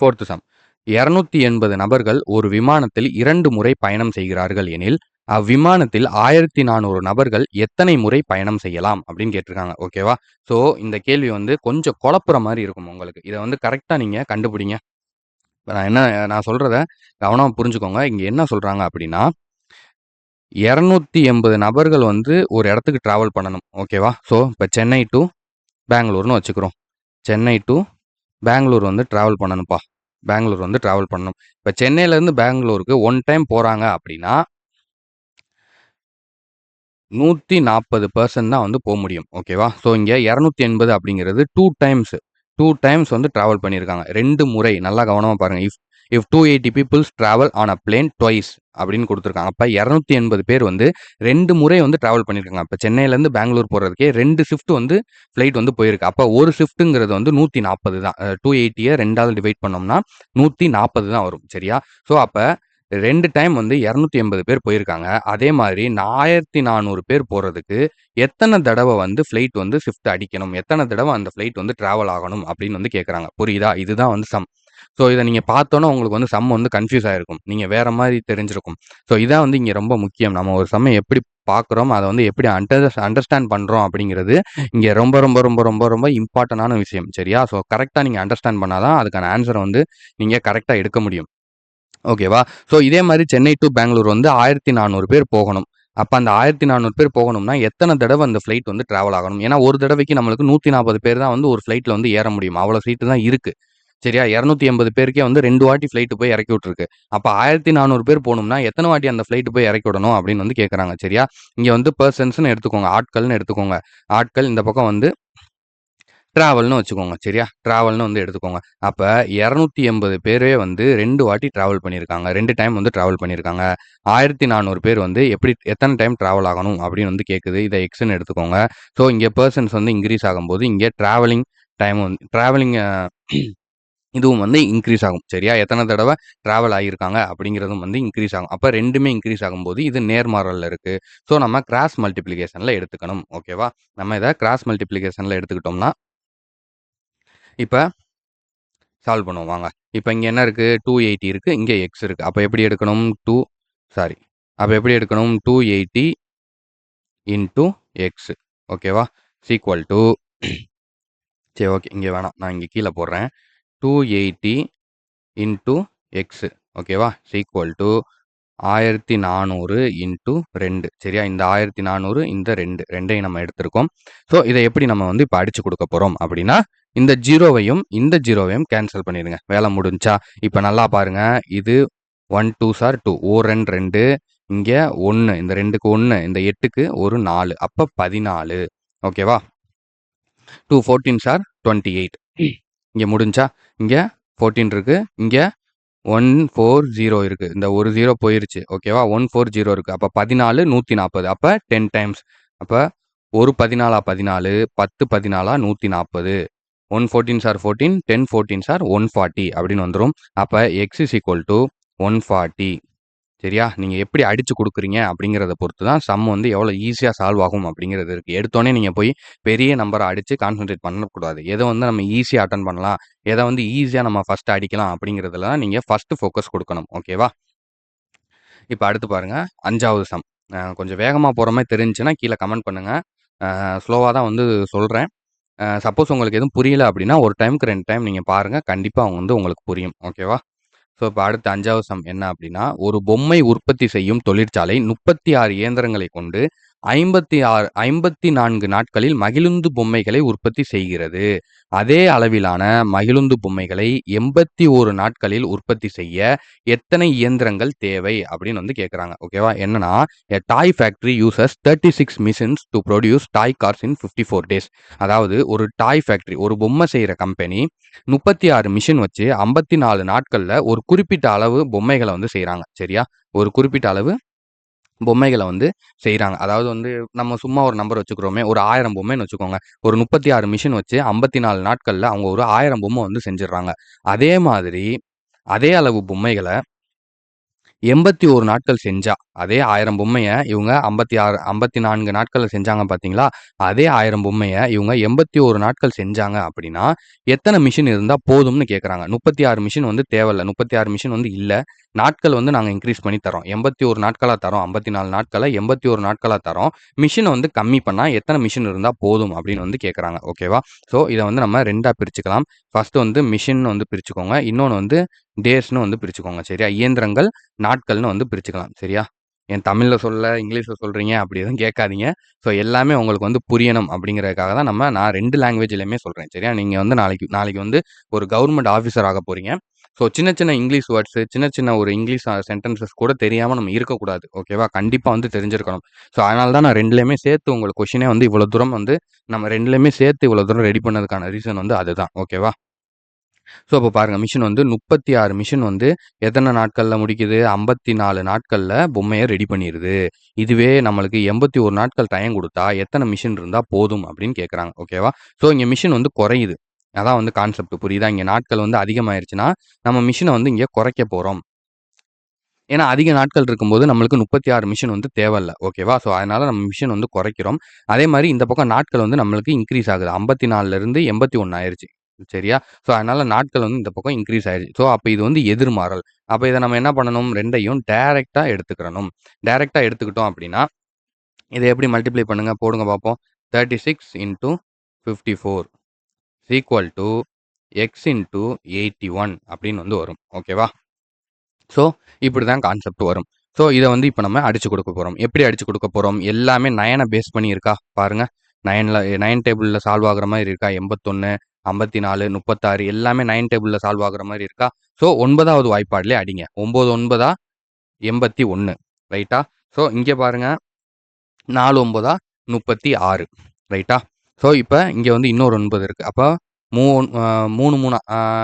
4த் சம். 280 நபர்கள் ஒரு விமானத்தில் 2 முறை பயணம் செய்கிறார்கள் எனில், அவ்விமானத்தில் 1400 நபர்கள் எத்தனை முறை பயணம் செய்யலாம்? அப்படின்னு கேட்டிருக்காங்க. ஓகேவா? ஸோ, இந்த கேள்வி வந்து கொஞ்சம் குழப்புற மாரி இருக்கும் உங்களுக்கு. இத வந்து கரெக்ட்டா நீங்க கண்டுபிடிங்க. இப்ப நான் சொல்றத கவனமா புரிஞ்சுக்கோங்க. இங்க என்ன சொல்றாங்க அப்படின்னா, 280 நபர்கள் வந்து ஒரு இடத்துக்கு டிராவல் பண்ணணும். ஓகேவா? ஸோ, இப்ப சென்னை டூ பெங்களூர்ன்னு வச்சுக்கிறோம். சென்னை டூ பெங்களூர் வந்து டிராவல் பண்ணணும்ப்பா. பெங்களூர் வந்து டிராவல் பண்ணணும். இப்ப சென்னையிலேருந்து பெங்களூருக்கு 1 டைம் போறாங்க அப்படின்னா 140% தான் வந்து முடியும். ஓகேவா? ஸோ, இங்க 280 அப்படிங்கிறது 2 டைம்ஸ் வந்து டிராவல் பண்ணியிருக்காங்க. 2 முறை. நல்லா கவனமா பாருங்க. If 280 peoples travel on a plane twice அப்படின்னு குடுத்துருக்காங்க. அப்ப 280 பேர் வந்து 2 முறை வந்து டிராவல் பண்ணியிருக்காங்க. அப்ப சென்னையிலேருந்து பெங்களூர் போறதுக்கே 2 ஷிஃப்ட் வந்து ஃப்ளைட் வந்து போயிருக்கு. அப்ப ஒரு ஷிஃப்ட்ங்கிறது வந்து 140 தான். 280ய 2ஆல டிவைட் பண்ணோம்னா 140 தான் வரும். சரியா? ஸோ, அப்ப 2 டைம் வந்து 280 பேர் போயிருக்காங்க. அதே மாதிரி 1400 பேர் போறதுக்கு எத்தன தடவ வந்து ஃப்ளைட் வந்து ஷிஃப்ட் அடிக்கணும்? எத்தன தடவ அந்த ஃப்ளைட் வந்து டிராவல் ஆகணும்? அப்படின்னு வந்து கேட்கறாங்க. புரியுதா? இதுதான் வந்து சம். ஸோ, இத நீங்க பார்த்தோனே உங்களுக்கு வந்து சம் வந்து கன்ஃப்யூஸ் ஆயிருக்கும். நீங்க வேற மாரி தெரிஞ்சிருக்கும். ஸோ, இதான் வந்து இங்க ரொம்ப முக்கியம். நம்ம ஒரு சம்ம எப்படி பார்க்குறோம், அத வந்து எப்படி அண்டர்ஸ்டாண்ட் பண்றோம் அப்படிங்கிறது இங்க ரொம்ப ரொம்ப ரொம்ப ரொம்ப ரொம்ப இம்பார்ட்டன்டான விஷயம். சரியா? ஸோ, கரெக்ட்டா நீங்க அண்டர்ஸ்டாண்ட் பண்ணா தான் அதுக்கான ஆன்ஸர வந்து நீங்க கரெக்ட்டா எடுக்க முடியும். ஓகேவா? ஸோ, இதே மாரி சென்னை டூ பெங்களூர் வந்து 1400 பேர் போகணும். அப்ப அந்த 1400 பேர் போகணும்னா, எத்தன தடவ அந்த ஃப்ளைட் வந்து டிராவல் ஆகணும்? ஏன்னா, ஒரு தடவைக்கு நம்மளுக்கு 140 பேர் தான் வந்து ஒரு ஃப்ளைட்ல வந்து ஏற முடியும். அவ்வளோ சீட்டு தான் இருக்கு. சரியா? 280 பேருக்கே வந்து 2 வாட்டி ஃப்ளைட் போய் இறக்கி விட்டுருக்கு. அப்ப 1400 பேர் போணும்னா, எத்தன வாட்டி அந்த ஃப்ளைட் போய் இறக்கி விடணும்? அப்படின்னு வந்து கேட்கறாங்க. சரியா? இங்க வந்து பெர்சன்ஸ்ன்னு எடுத்துக்கோங்க. ஆட்கள்னு எடுத்துக்கோங்க. ஆட்கள் இந்த பக்கம் வந்து டிராவல்ன்னு வச்சுக்கோங்க. சரியா? டிராவல்ன்னு வந்து எடுத்துக்கோங்க. அப்ப 280 பேரே வந்து 2 வாட்டி டிராவல் பண்ணியிருக்காங்க. 2 டைம் வந்து டிராவல் பண்ணியிருக்காங்க. 1400 பேர் வந்து எத்தன டைம் டிராவல் ஆகணும் அப்படின்னு வந்து கேட்குது. இத எக்ஸ்ன்னு எடுத்துக்கோங்க. ஸோ, இங்க பெர்சன்ஸ் வந்து இன்கிரீஸ் ஆகும்போது, இங்க டிராவலிங் டைம் வந்து டிராவலிங் இதுவும் வந்து இன்கிரீஸ் ஆகும். சரியா? எத்தன தடவ டிராவல் ஆகியிருக்காங்க அப்படிங்கிறதும் வந்து இன்கிரீஸ் ஆகும். அப்ப 2மே இன்கிரீஸ் ஆகும்போது, இது நேர்மாறல்ல இருக்கு. ஸோ, நம்ம கிராஸ் மல்டிப்ளிகேஷன்ல எடுத்துக்கணும். ஓகேவா? நம்ம இத கிராஸ் மல்டிப்ளிகேஷன்ல எடுத்துக்கிட்டோம்னா, இப்ப சால்வ் பண்ணுவோம் வாங்க. இப்ப இங்க என்ன இருக்கு? 280 இருக்கு. இங்க எக்ஸ் இருக்கு. அப்ப எப்படி எடுக்கணும்? அப்ப எப்படி எடுக்கணும்? 280 இன்டூ எக்ஸ். ஓகேவா? ஈக்வல் டூ சரி ஓகே. இங்க வேணாம். நான் இங்க கீழ போடுறேன். 280 இன்டூ எக்ஸ். ஓகேவா? Equal to 1400 into 2. சரியா? இந்த 1400 இந்த 2 2யும் நம்ம எடுத்திருக்கோம். ஸோ, இத எப்படி நம்ம வந்து இப்ப அடிச்சு குடுக்க போறோம் அப்படின்னா, இந்த 0வையும் இந்த 0வையும் கேன்சல் பண்ணிருங்க. வேல முடிஞ்சுச்சா? இப்ப நல்லா பாருங்க. இது 1 2s are 2. ஓர் 2 இங்க 1 இந்த 2க்கு 1 இந்த 8க்கு ஒரு 4 அப்ப 14. ஓகேவா? 2 14s are 28. இங்க முடிஞ்சுச்சா? இங்க 14 இருக்கு. இங்க 140 இருக்கு. இந்த ஒரு 0 போயிருச்சு. ஓகேவா? 140 இருக்கு. அப்ப 14 140. அப்ப 10 டைம்ஸ். அப்ப ஒரு 14 14 10 14 140. 1 14s are 14 10 14s are 140 அப்படின்னு வந்துரும். அப்ப x is equal to 140. சரியா? நீங்க எப்படி அடிச்சு குடுக்குறீங்க அப்படிங்கிறத பொறுத்து தான் சம் வந்து எவ்வளோ ஈஸியா சால்வ் ஆகும் அப்படிங்கிறது இருக்கு. எடுத்தோனே நீங்க போய் பெரிய நம்பர அடிச்சு கான்சன்ட்ரேட் பண்ணக்கூடாது. எத வந்து நம்ம ஈஸியா அட்டெண்ட் பண்ணலாம், எத வந்து ஈஸியா நம்ம ஃபர்ஸ்ட் அடிக்கலாம் அப்படிங்கிறதுல தான் நீங்க ஃபர்ஸ்ட் ஃபோக்கஸ் குடுக்கணும். ஓகேவா? இப்ப அடுத்து பாருங்க 5வது சம். கொஞ்சம் வேகமா போற மாரி தெரிஞ்சுச்சுன்னா கீழ கமெண்ட் பண்ணுங்க. ஸ்லோவா தான் வந்து சொல்றேன். சப்போஸ் உங்களுக்கு எதுவும் புரியல அப்படின்னா, ஒரு டைம்க்கு 2 டைம் நீங்க பாருங்க. கண்டிப்பா வந்து உங்களுக்கு புரியும். ஓகேவா? ஸோ, இப்ப அடுத்த 5வது சம் என்ன அப்படின்னா, ஒரு பொம்மை உற்பத்தி செய்யும் தொழிற்சாலை 36 இயந்திரங்களை கொண்டு 54 நாட்களில் மகிழுந்து பொம்மைகளை உற்பத்தி செய்கிறது. அதே அளவிலான மகிழுந்து பொம்மைகளை 81 நாட்களில் உற்பத்தி செய்ய எத்தனை இயந்திரங்கள் தேவை அப்படின்னு வந்து கேட்குறாங்க. ஓகேவா? என்னன்னா, a toy factory uses 36 machines to produce toy cars in 54 days. அதாவது ஒரு டாய் ஃபேக்டரி, ஒரு பொம்மை செய்ற கம்பெனி 36 மிஷின் வச்சு 54 நாட்கள்ல ஒரு குறிப்பிட்ட அளவு பொம்மைகள வந்து செய்றாங்க. சரியா? ஒரு குறிப்பிட்ட அளவு பொம்மைகள வந்து செய்றாங்க. அதாவது வந்து நம்ம சும்மா ஒரு நம்பர் வச்சுக்கிறோமே, ஒரு 1000 பொம்மைன்னு வச்சுக்கோங்க. ஒரு 36 மிஷின் வச்சு 54 நாட்கள்ல அவங்க ஒரு 1000 பொம்மை வந்து செஞ்சுடுறாங்க. அதே மாதிரி அதே அளவு பொம்மைகள 81 நாட்கள் செஞ்சா, அதே 1000 பொம்மைய இவங்க 54 நாட்கள்ல செஞ்சாங்க பார்த்தீங்களா? அதே 1000 பொம்மைய இவங்க 81 நாட்கள் செஞ்சாங்க அப்படின்னா, எத்தன மிஷின் இருந்தா போதும்னு கேட்குறாங்க. 36 மிஷின் வந்து தேவையில்ல. 36 மிஷின் வந்து இல்ல. நாட்கள் வந்து நாங்க இன்கிரீஸ் பண்ணி தர்றோம். 81 நாட்களா தர்றோம். 54 நாட்கள 81 நாட்களா தர்றோம். மிஷின வந்து கம்மி பண்ணா எத்தன மிஷின் இருந்தா போதும் அப்படின்னு வந்து கேட்குறாங்க. ஓகேவா? ஸோ இத வந்து நம்ம 2ஆ பிரிச்சுக்கலாம். ஃபர்ஸ்ட் வந்து மிஷின்னு வந்து பிரிச்சுக்கோங்க. இன்னொன்னு வந்து டேஸ்ன்னு வந்து பிரிச்சுக்கோங்க. சரியா? இயந்திரங்கள், நாட்கள்னு வந்து பிரிச்சுக்கலாம். சரியா? ஏன் தமிழ்ல சொல்லல, இங்கிலீஷ்ல சொல்றீங்க அப்படி எதுவும் கேட்காதீங்க. ஸோ எல்லாமே உங்களுக்கு வந்து புரியணும் அப்படிங்கிறதுக்காக தான் நான் 2 லாங்குவேஜ்லயுமே சொல்றேன். சரியா? நீங்க வந்து நாளைக்கு நாளைக்கு வந்து ஒரு கவர்ன்மெண்ட் ஆஃபீசர் ஆகப் போறீங்க. ஸோ சின்ன சின்ன இங்கிலீஷ் வேர்ட்ஸ், சின்ன சின்ன ஒரு இங்கிலீஷ் சென்டென்சஸ் கூட தெரியாம நம்ம இருக்கக்கூடாது. ஓகேவா? கண்டிப்பா வந்து தெரிஞ்சிருக்கணும். ஸோ அதனால தான் நான் 2லயுமே சேர்த்து உங்களுக்கு கொஸ்டினே வந்து இவ்வளோ தூரம் வந்து நம்ம 2லயுமே சேர்த்து இவ்வளோ தூரம் ரெடி பண்ணதுக்கான ரீசன் வந்து அதுதான். ஓகேவா? ஸோ அப்ப பாருங்க மிஷின் வந்து 36 மிஷின் வந்து எத்தன நாட்கள்ல முடிக்குது? 54 நாட்கள்ல பொம்மைய ரெடி பண்ணிருது. இதுவே நம்மளுக்கு 81 நாட்கள் டைம் குடுத்தா, எத்தன மிஷின் இருந்தா போதும் அப்படின்னு கேட்குறாங்க. ஓகேவா? ஸோ இங்க மிஷின் வந்து குறையுது. அதான் வந்து கான்செப்ட் புரியுதா? இங்க நாட்கள் வந்து அதிகமாயிருச்சுன்னா, நம்ம மிஷின வந்து இங்க குறைக்க போறோம். ஏன்னா அதிக நாட்கள் இருக்கும்போது நம்மளுக்கு 36 மிஷின் வந்து தேவையில்ல. ஓகேவா? ஸோ அதனால நம்ம மிஷின் வந்து குறைக்கிறோம். அதே மாரி இந்த பக்கம் நாட்கள் வந்து நம்மளுக்கு இன்கிரீஸ் ஆகுது. 54ல இருந்து 81 ஆயிருச்சு. சரியா? ஸோ அதனால நாட்கள் வந்து இந்த பக்கம் இன்கிரீஸ் ஆயிருச்சு. ஸோ அப்ப இது வந்து எதிர்மாறல். அப்ப இத நம்ம என்ன பண்ணணும்? 2யும் டைரக்ட்டா எடுத்துக்கிறணும். டைரக்ட்டா எடுத்துக்கிட்டோம் அப்படின்னா, இத எப்படி மல்டிப்ளை பண்ணுங்க? போடுங்க பார்ப்போம். 36 into 54 is equal to x into 81 அப்படின்னு வந்து வரும். ஓகேவா? ஸோ, இப்படி தான் கான்செப்ட் வரும். ஸோ, இத வந்து இப்ப நம்ம அடிச்சு குடுக்க போறோம். எப்படி அடிச்சு குடுக்க போறோம்? எல்லாமே 9 பேஸ் பண்ணி இருக்கா? பாருங்க. 9 டேபிள்ல சால்வ் ஆகுற மாரி இருக்கா? 81, 54, 36 எல்லாமே 9 டேபிள்ல சால்வ் ஆகுற மாரி இருக்கா? ஸோ, 9வது வாய்ப்பாடுலயே அடிங்க. 9 9 81 ரைட்டா? ஸோ, இங்க பாருங்க 4 9 36 ரைட்டா? ஸோ, இப்ப இங்க வந்து இன்னொரு 9 இருக்கு. அப்ப 3 3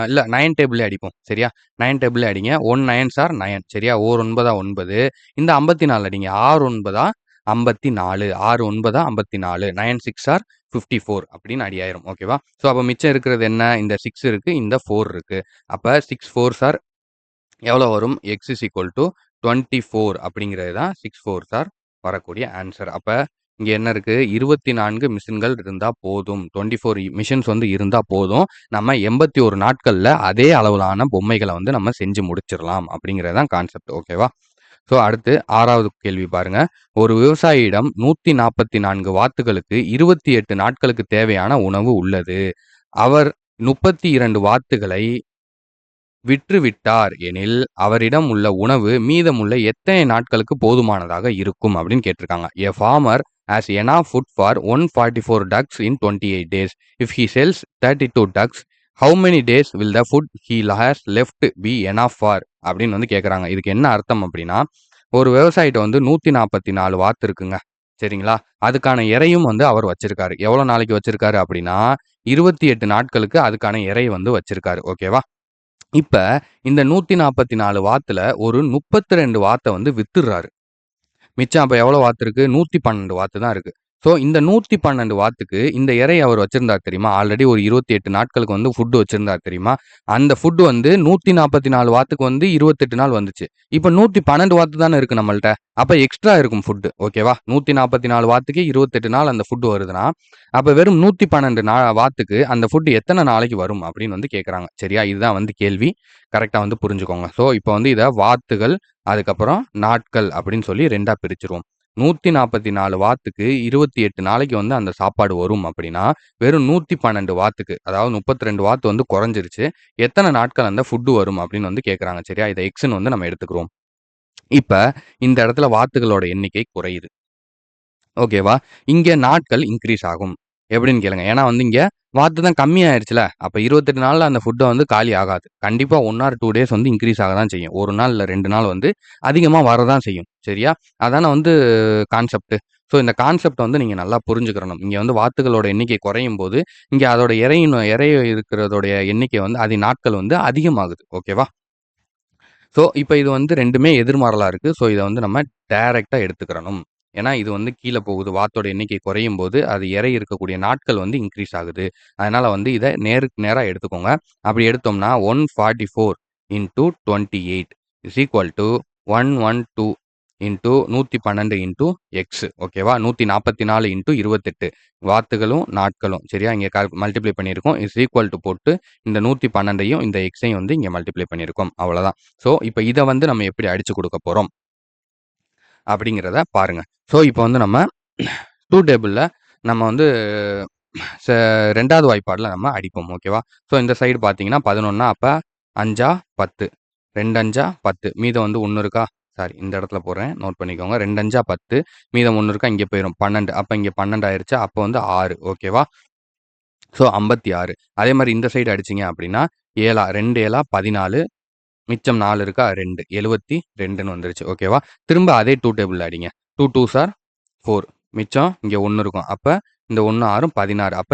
இல்ல 9 டேபிள்லயே அடிப்போம். சரியா? 9 டேபிள்லயே அடிங்க. 1 9s ஆர் 9 சரியா? ஓர் 9 9. இந்த 54 அடிங்க. 6 9 54. 6 9 54. 9 6 ஆர் 54 அப்படின்னு அடி ஆயிரும். ஓகேவா? ஸோ, அப்ப மிச்சம் இருக்கிறது என்ன? இந்த 6 இருக்கு. இந்த 4 இருக்கு. அப்ப 6 4s ஆர் எவ்வளோ வரும்? எக்ஸ் இஸ் ஈக்குவல் டூ 24 அப்படிங்கிறது தான் 6 4s ஆர் வரக்கூடிய ஆன்சர். அப்ப இங்க என்ன இருக்கு? 24 மிஷின்கள் இருந்தா போதும். 24 மிஷின்ஸ் வந்து இருந்தா போதும். நம்ம 81 நாட்கள்ல அதே அளவிலான பொம்மைகள வந்து நம்ம செஞ்சு முடிச்சிரலாம் அப்படிங்கிறது தான் கான்செப்ட். ஓகேவா? ஸோ அடுத்து 6வது கேள்வி பாருங்க. ஒரு விவசாயியிடம் 144 வாத்துகளுக்கு 28 நாட்களுக்கு தேவையான உணவு உள்ளது. அவர் 32 வாத்துகளை விற்றுவிட்டார் எனில், அவரிடம் உள்ள உணவு மீதமுள்ள எத்தனை நாட்களுக்கு போதுமானதாக இருக்கும் அப்படின்னு கேட்டிருக்காங்க. A farmer has enough food for 144 ducks in 28 days. If he sells 32 ducks, how many days will the food he has left be enough for? அப்படின்னு வந்து கேட்குறாங்க. இதுக்கு என்ன அர்த்தம் அப்படின்னா, ஒரு விவசாயிட்ட வந்து 144 வாத்து இருக்குங்க. சரிங்களா? அதுக்கான எரையும் வந்து அவர் வச்சிருக்காரு. எவ்வளோ நாளைக்கு வச்சிருக்காரு அப்படின்னா, 28 நாட்களுக்கு அதுக்கான எரை வந்து வச்சிருக்காரு. ஓகேவா? இப்ப இந்த 144 வாத்துல ஒரு 32 வாத்த வந்து வித்துடுறாரு. மிச்சம் அப்ப எவ்வளோ வாத்து இருக்கு? 112 வாத்து தான் இருக்கு. ஸோ இந்த 112 வாத்துக்கு இந்த இரைய அவர் வச்சிருந்தார் தெரியுமா? ஆல்ரெடி ஒரு 28 நாட்களுக்கு வந்து ஃபுட் வச்சிருந்தார் தெரியுமா? அந்த ஃபுட் வந்து 144 வாத்துக்கு வந்து 28 நாள் வந்துச்சு. இப்ப 112 வாத்து தானே இருக்கு நம்மள்ட்ட. அப்ப எக்ஸ்ட்ரா இருக்கும் ஃபுட். ஓகேவா? 144 வாத்துக்கு 28 நாள் அந்த ஃபுட் வருதுன்னா, அப்ப வெறும் 112 வாத்துக்கு அந்த ஃபுட் எத்தன நாளைக்கு வரும்? அப்படின்னு வந்து கேட்கறாங்க. சரியா? இதுதான் வந்து கேள்வி. கரெக்ட்டா வந்து புரிஞ்சுக்கோங்க. ஸோ இப்ப வந்து இத வாத்துகள், அதுக்கப்புறம் நாட்கள் அப்படின்னு சொல்லி 2ஆ பிரிச்சுருவோம். 144 வாத்துக்கு 28 நாளைக்கு வந்து அந்த சாப்பாடு வரும் அப்படின்னா, வெறும் 112 வாத்துக்கு, அதாவது 32 வாத்து வந்து குறைஞ்சிருச்சு. எத்தன நாட்கள் அந்த ஃபுட் வரும் அப்படின்னு வந்து கேட்கறாங்க. சரியா? இத எக்ஸ்ன்னு வந்து நம்ம எடுத்துக்குருவோம். இப்ப இந்த இடத்துல வாத்துகளோட எண்ணிக்கை குறையுது. ஓகேவா? இங்க நாட்கள் இன்கிரீஸ் ஆகும். எப்படின்னு கேளுங்க. ஏன்னா வந்து இங்க வாத்து தான் கம்மியாயிருச்சுல. அப்ப 28 நாள்ல அந்த ஃபுட் வந்து காலி ஆகாது. கண்டிப்பா 1 ஆர் 2 டேஸ் வந்து இன்கிரீஸ் ஆக தான் செய்யும். 1 நாள் இல்ல 2 நாள் வந்து அதிகமா வரதான் செய்யும். சரியா? அதானே வந்து கான்செப்ட். ஸோ இந்த கான்செப்ட்ட வந்து நீங்க நல்லா புரிஞ்சுக்கிறணும். இங்க வந்து வாத்துகளோட எண்ணிக்கை குறையும்போது, இங்க அதோட இரை இருக்கிறதோடைய எண்ணிக்கை வந்து நாட்கள் வந்து அதிகமாகுது. ஓகேவா? ஸோ, இப்ப இது வந்து 2மே எதிர்மாறலா இருக்கு. ஸோ, இத வந்து நம்ம டைரக்ட்டா எடுத்துக்கிறணும். ஏன்னா, இது வந்து கீழ போகுது. வாத்தோட எண்ணிக்கை குறையும்போது, அது இரை இருக்கக்கூடிய நாட்கள் வந்து இன்கிரீஸ் ஆகுது. அதனால வந்து இத நேருக்கு நேரா எடுத்துக்கோங்க. அப்படி எடுத்தோம்னா 144 into 28 is equal to 112 into 112 into x. ஓகேவா? 144 இன்டூ 28 வாத்துகளும், நாட்களும். சரியா? இங்க மல்டிப்ளை பண்ணியிருக்கோம். இஸ் ஈக்குவல் டூ போட்டு இந்த 112யும் இந்த எக்ஸையும் வந்து இங்க மல்டிப்ளை பண்ணியிருக்கோம். அவ்வளோதான். ஸோ, இப்ப இத வந்து நம்ம எப்படி அடிச்சு குடுக்க போறோம்? அப்படிங்கிறத பாருங்க. ஸோ, இப்ப வந்து நம்ம 2 டேபிள்ல நம்ம வந்து ச 2வது வாய்ப்பாடுல நம்ம அடிப்போம். ஓகேவா? ஸோ, இந்த சைடு பார்த்தீங்கன்னா 11 அப்ப 5 10 2 5 10 மீதம் வந்து 1 இருக்கா? சாரி இந்த இடத்துல போடுறேன். நோட் பண்ணிக்கோங்க. 2 5 10 மீதம் 1 இருக்கா? இங்க போயிரும் 12 அப்ப இங்க 12 ஆயிருச்சா? அப்ப வந்து 6 ஓகேவா? ஸோ, 56 அதே மாரி இந்த சைடு அடிச்சீங்க அப்படின்னா 7 2 7 14 மிச்சம் 4 இருக்கா? 2 72ன்னு வந்துருச்சு. ஓகேவா? திரும்ப அதே 2 டேபிள்ல அடிங்க. 2 2s ஆர் 4 மிச்சம் இங்க 1 இருக்கும். அப்ப இந்த 1 6ம் 16 அப்ப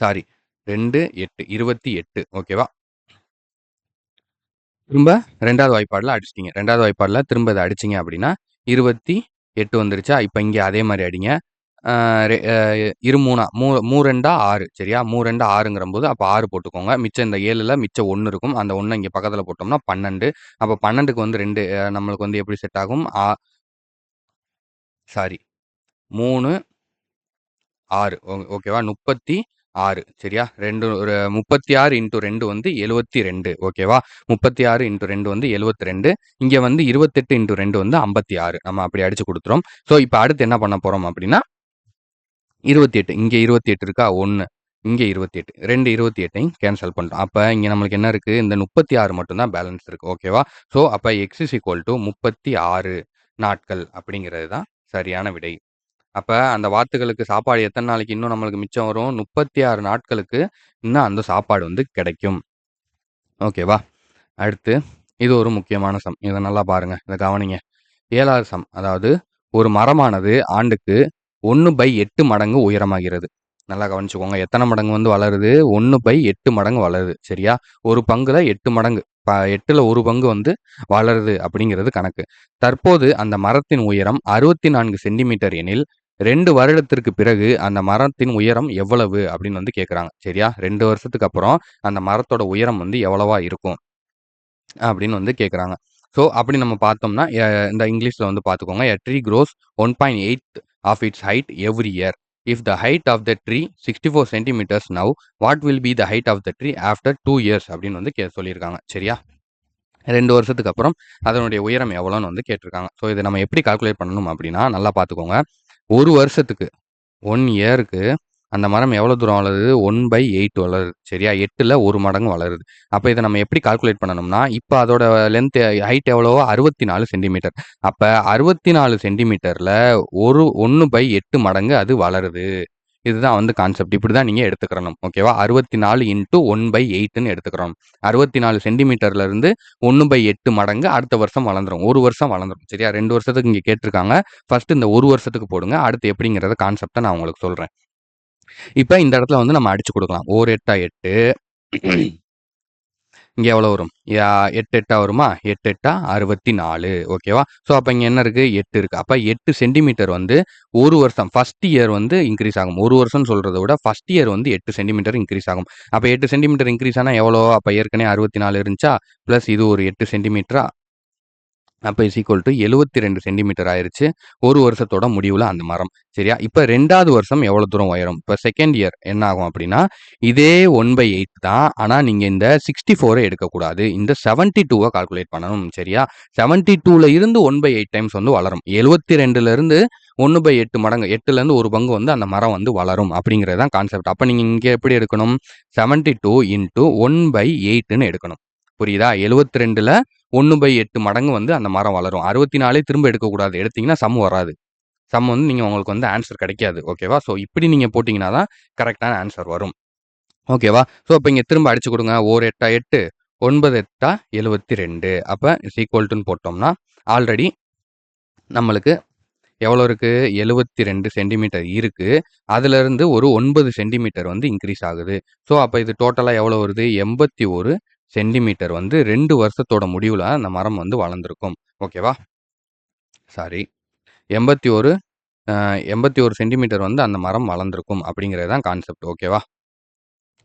சாரி 2 8 28 ஓகேவா? திரும்ப 2வது வாய்ப்பாடுல அடிச்சிட்டீங்க. 2வது வாய்ப்பாடுல திரும்ப இத அடிச்சீங்க அப்படின்னா 28 வந்துருச்சா? இப்ப இங்க அதே மாரி அடிங்க. ஆ ரெ அ இரு மூணா மூ 2 6 சரியா? 2 6ங்கிறம்போது அப்ப 6 போட்டுக்கோங்க. மிச்சம் இந்த 7ல மிச்சம் 1 இருக்கும். அந்த 1 இங்க பக்கத்துல போட்டோம்னா 12. அப்ப 12க்கு வந்து 2 நம்மளுக்கு வந்து எப்படி செட் ஆகும்? சாரி 3 6 ஓகேவா? 36 சரியா? 2 ஒரு 36 இன்டூ 2 வந்து 72 ஓகேவா? 36 இன்டூ 2 வந்து 72. இங்க வந்து 28 இன்டூ 2 வந்து 56. நம்ம அப்படி அடிச்சு குடுத்துறோம். ஸோ, இப்ப அடுத்து என்ன பண்ண போறோம் அப்படின்னா 28 இங்க 28 இருக்கா? 1 இங்க 28 2 28யும் கேன்சல் பண்ணிட்டோம். அப்ப இங்க நம்மளுக்கு என்ன இருக்கு? இந்த 36 மட்டும் தான் பேலன்ஸ் இருக்கு. ஓகேவா? ஸோ, அப்ப எக்ஸ் இஸ் ஈக்குவல் டூ 36 நாட்கள் அப்படிங்கிறது தான் சரியான விடை. அப்ப அந்த வாத்துகளுக்கு சாப்பாடு எத்தன நாளைக்கு இன்னும் நம்மளுக்கு மிச்சம் வரும்? 36 நாட்களுக்கு இன்னும் அந்த சாப்பாடு வந்து கிடைக்கும். ஓகேவா? அடுத்து இது ஒரு முக்கியமான சம். இத நல்லா பாருங்க. இத கவனிங்க. 7வது சம். அதாவது ஒரு மரமானது ஆண்டுக்கு 1/8 மடங்கு உயரமாகிறது. நல்லா கவனிச்சுக்கோங்க. எத்தன மடங்கு வந்து வளருது? 1/8 மடங்கு வளருது. சரியா? ஒரு பங்குல 8 மடங்கு. 8ல 1 பங்கு வந்து வளருது அப்படிங்கிறது கணக்கு. தற்போது அந்த மரத்தின் உயரம் 64 சென்டிமீட்டர் எனில் 2 வருடத்திற்கு பிறகு அந்த மரத்தின் உயரம் எவ்வளவு? அப்படின்னு வந்து கேட்குறாங்க. சரியா? 2 வருஷத்துக்கு அப்புறம் அந்த மரத்தோட உயரம் வந்து எவ்வளவா இருக்கும்? அப்படின்னு வந்து கேட்குறாங்க. ஸோ, அப்படி நம்ம பார்த்தோம்னா, இந்த இங்கிலீஷ்ல வந்து பார்த்துக்கோங்க. "A tree grows 1.8 of its height every year. If the height of the tree 64 centimetres now, what will be the height of the tree after 2 years?" அப்படின்னு வந்து சொல்லியிருக்காங்க. சரியா? 2 வருஷத்துக்கு அப்புறம் அதனுடைய உயரம் எவ்வளோன்னு வந்து கேட்டிருக்காங்க. ஸோ, இத நம்ம எப்படி கால்குலேட் பண்ணணும் அப்படின்னா, நல்லா பார்த்துக்கோங்க. 1 வருஷத்துக்கு 1 இயருக்கு அந்த மரம் எவ்வளோ தூரம் வளருது? 1/8 வளருது. சரியா? 8ல 1 மடங்கு வளருது. அப்ப இத நம்ம எப்படி கால்குலேட் பண்ணணும்னா, இப்ப அதோட லென்த் ஹைட் எவ்வளவோ 64 சென்டிமீட்டர். அப்ப 64 சென்டிமீட்டர்ல 1/8 மடங்கு அது வளருது. இதுதான் வந்து கான்செப்ட். இப்படிதான் நீங்க எடுத்துக்கிறணும். ஓகேவா? 64 இன்டூ 1/8ன்னு எடுத்துக்கிறணும். 64 சென்டிமீட்டர்ல இருந்து 1/8 மடங்கு அடுத்த வருஷம் வளர்ந்துரும். 1 வருஷம் வளர்ந்துரும். சரியா? 2 வருஷத்துக்கு இங்க கேட்டிருக்காங்க. ஃபர்ஸ்ட் இந்த 1 வருஷத்துக்கு போடுங்க. அடுத்து எப்படிங்கிறத கான்செப்ட்ட நான் உங்களுக்கு சொல்றேன். இப்ப இந்த இடத்துல வந்து நம்ம அடிச்சு குடுக்கலாம். ஓர் 8 8 இங்க எவ்வளோ வரும்? 8 8 வருமா? 8 8 64 ஓகேவா? ஸோ, அப்ப இங்க என்ன இருக்கு? 8 இருக்கு. அப்ப 8 சென்டிமீட்டர் வந்து 1 வருஷம் ஃபர்ஸ்ட் இயர் வந்து இன்கிரீஸ் ஆகும். 1 வருஷம்னு சொல்றத விட ஃபர்ஸ்ட் இயர் வந்து 8 சென்டிமீட்டர் இன்கிரீஸ் ஆகும். அப்ப 8 சென்டிமீட்டர் இன்கிரீஸ் ஆனா எவ்வளோ? அப்ப ஏற்கனவே 64 இருந்துச்சா? பிளஸ் இது ஒரு 8 சென்டிமீட்டரா? அப்ப இஸ் ஈக்குவல் டூ 72 சென்டிமீட்டர் ஆயிருச்சு. 1 வருஷத்தோட முடிவுல அந்த மரம். சரியா? இப்ப 2வது வருஷம் எவ்வளோ தூரம் உயரும்? இப்ப செகண்ட் இயர் என்ன ஆகும் அப்படின்னா, இதே 1/8 தான். ஆனா நீங்க இந்த 64 எடுக்கக்கூடாது. இந்த 72வ கால்குலேட் பண்ணணும். சரியா? 72ல இருந்து 1/8 டைம்ஸ் வந்து வளரும். 72ல இருந்து 1/8 மடங்கு 8ல இருந்து 1 பங்கு வந்து அந்த மரம் வந்து வளரும். அப்படிங்கிறது தான் கான்செப்ட். அப்ப நீங்க இங்க எப்படி எடுக்கணும்? 72 இன்டூ 1/8ன்னு எடுக்கணும். புரியுதா? 72ல 1/8 மடங்கு வந்து அந்த மரம் வளரும். 64 திரும்ப எடுக்கக்கூடாது. எடுத்தீங்கன்னா சம் வராது. சம் வந்து உங்களுக்கு வந்து ஆன்சர் கிடைக்காது. ஓகேவா? ஸோ இப்படி நீங்க போட்டீங்கன்னா தான் கரெக்ட்டான ஆன்சர் வரும். ஓகேவா? ஸோ இப்ப இங்க திரும்ப அடிச்சு குடுங்க. 1 8 8, 9 8 72. அப்ப இஸ் ஈக்குவல் டூன்னு போட்டோம்னா, ஆல்ரெடி நம்மளுக்கு எவ்வளோ இருக்கு? 72 சென்டிமீட்டர் இருக்கு. அதிலிருந்து ஒரு 9 சென்டிமீட்டர் வந்து இன்கிரீஸ் ஆகுது. ஸோ அப்ப இது டோட்டலா எவ்வளோ வருது? 81 சென்டிமீட்டர் வந்து 2 வருஷத்தோட முடிவுல அந்த மரம் வந்து வளர்ந்திருக்கும். ஓகேவா? சாரி. 81 81 சென்டிமீட்டர் வந்து அந்த மரம் வளர்ந்திருக்கும் அப்படிங்கிறது தான் கான்செப்ட். ஓகேவா?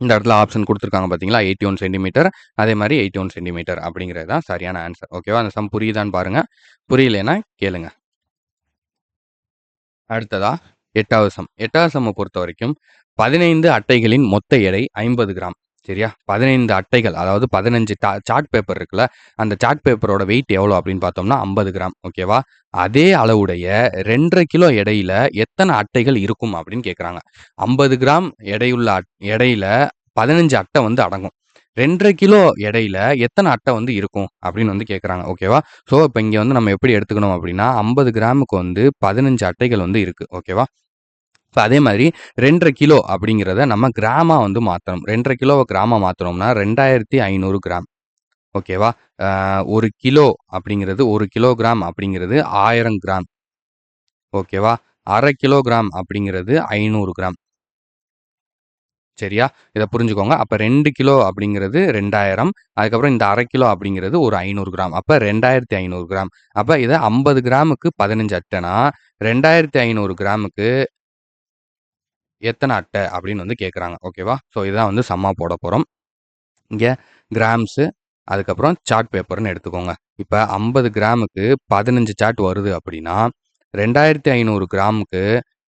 இந்த இடத்துல ஆப்ஷன் குடுத்துருக்காங்க பார்த்தீங்களா? 81 சென்டிமீட்டர். அதே மாரி 81 சென்டிமீட்டர் அப்படிங்கிறது தான் சரியான ஆன்சர். ஓகேவா? அந்த சம் புரியுதான்னு பாருங்க. புரியலைன்னா கேளுங்க. அடுத்ததா 8வது சம். 8வது சம்ம பொறுத்தவரைக்கும் 15 அட்டைகளின் மொத்த எடை 50 கிராம். சரியா? 15 அட்டைகள், அதாவது 15 சார்ட் பேப்பர் இருக்குல்ல, அந்த சார்ட் பேப்பரோட வெயிட் எவ்வளோ அப்படின்னு பார்த்தோம்னா 50 கிராம். ஓகேவா? அதே அளவுடைய 2 1/2 கிலோ எடையில எத்தனை அட்டைகள் இருக்கும் அப்படின்னு கேட்குறாங்க. 50 கிராம் எடையுள்ள எடையில 15 அட்டை வந்து அடங்கும். 2 1/2 கிலோ எடையில எத்தனை அட்டை வந்து இருக்கும் அப்படின்னு வந்து கேட்குறாங்க. ஓகேவா? ஸோ இப்போ இங்க வந்து நம்ம எப்படி எடுத்துக்கணும் அப்படின்னா, 50 கிராமுக்கு வந்து 15 அட்டைகள் வந்து இருக்கு. ஓகேவா? இப்ப அதே மாரி 2 1/2 கிலோ அப்படிங்கிறத நம்ம கிராமா வந்து மாத்தணும். 2 1/2 கிலோவ கிராமா மாத்துனோம்னா 2500 கிராம். ஓகேவா? 1 கிலோ அப்படிங்கிறது 1 கிலோகிராம் அப்படிங்கிறது 1000 கிராம். ஓகேவா? 1/2 கிலோகிராம் அப்படிங்கிறது 500 கிராம். சரியா? இத புரிஞ்சுக்கோங்க. அப்ப 2 கிலோ அப்படிங்கிறது 2000. அதுக்கப்புறம் இந்த 1/2 கிலோ அப்படிங்கிறது ஒரு 500 கிராம். அப்ப 2500 கிராம். அப்ப இத 50 கிராமுக்கு 15 அட்டனா, 2500 கிராமுக்கு எத்தன அட்டை அப்படின்னு வந்து கேட்குறாங்க. ஓகேவா? ஸோ இதுதான் வந்து சம்மா போடப் போறோம். இங்க கிராம்ஸு, அதுக்கப்புறம் சார்ட் பேப்பர்ன்னு எடுத்துக்கோங்க. இப்ப 50 கிராமுக்கு 15 சார்ட் வருது அப்படின்னா, 2500 கிராமுக்கு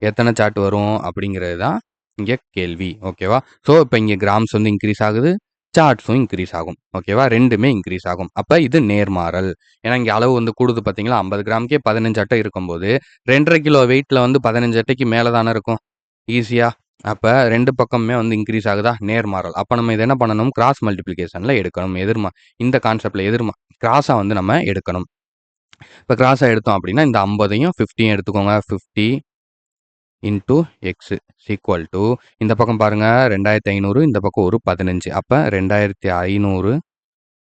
எத்தன சார்ட் வரும் அப்படிங்கிறது தான் இங்க கேள்வி. ஓகேவா? ஸோ இப்ப இங்க கிராம்ஸ் வந்து இன்கிரீஸ் ஆகுது. சார்ட்ஸும் இன்கிரீஸ் ஆகும். ஓகேவா? 2மே இன்கிரீஸ் ஆகும். அப்ப இது நேர்மாறல். ஏன்னா இங்க அளவு வந்து கூடுது பார்த்தீங்களா? 50 கிராமுக்கே 15 அட்டை இருக்கும்போது, 2 1/2 கிலோ வெயிட்ல வந்து 15 அட்டைக்கு மேல தானே இருக்கும். ஈஸியா. அப்ப 2 பக்கமுமே வந்து இன்கிரீஸ் ஆகுதா? நேர்மாறல். அப்ப நம்ம இத என்ன பண்ணணும்? கிராஸ் மல்டிப்ளிகேஷன்ல எடுக்கணும். இந்த கான்செப்ட்ல கிராஸா வந்து நம்ம எடுக்கணும். இப்ப கிராஸா எடுத்தோம் அப்படின்னா, இந்த 50யும் 50யும் எடுத்துக்கோங்க. 50 இன்டூ எக்ஸ் ஈக்குவல் டூ இந்த பக்கம் பாருங்க 2500, இந்த பக்கம் ஒரு 15. அப்ப 2500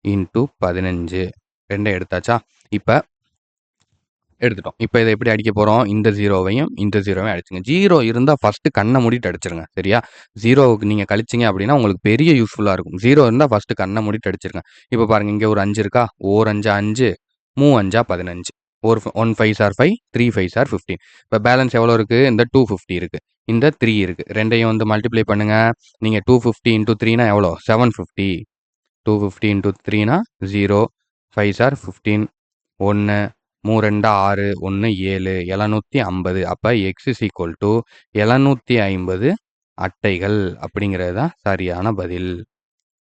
இன்டூ 15 2 எடுத்தாச்சா? இப்ப எடுத்துட்டோம். இப்ப இத எப்படி அடிக்க போறோம்? இந்த 0வையும், இந்த 0வையும் அடிச்சுங்க. 0 இருந்தா ஃபர்ஸ்ட் கண்ண மூடிட்டு அடிச்சிருங்க. சரியா? 0வுக்கு நீங்க கழிச்சீங்க அப்படின்னா, உங்களுக்கு பெரிய யூஸ்ஃபுல்லா இருக்கும். 0 இருந்தா ஃபர்ஸ்ட் கண்ண மூடிட்டு அடிச்சிருங்க. இப்ப பாருங்க, இங்க ஒரு 5 இருக்கா? 4 5 5, 3 5 15. 1 5s are 5, 3 5s are 15. இப்ப பேலன்ஸ் எவ்வளோ இருக்கு? இந்த 250 இருக்கு. இந்த 3 இருக்கு. 2யும் வந்து மல்டிப்ளை பண்ணுங்க. நீங்க 250 இன்டூ 3னா எவ்வளோ? 750. 250 இன்டூ 3னா 0, 5s are 15, 1 3 2 6, 1 7, 750. அப்ப எக்ஸ் இஸ் ஈக்குவல் டூ 750 அட்டைகள் அப்படிங்கிறது தான் சரியான பதில்.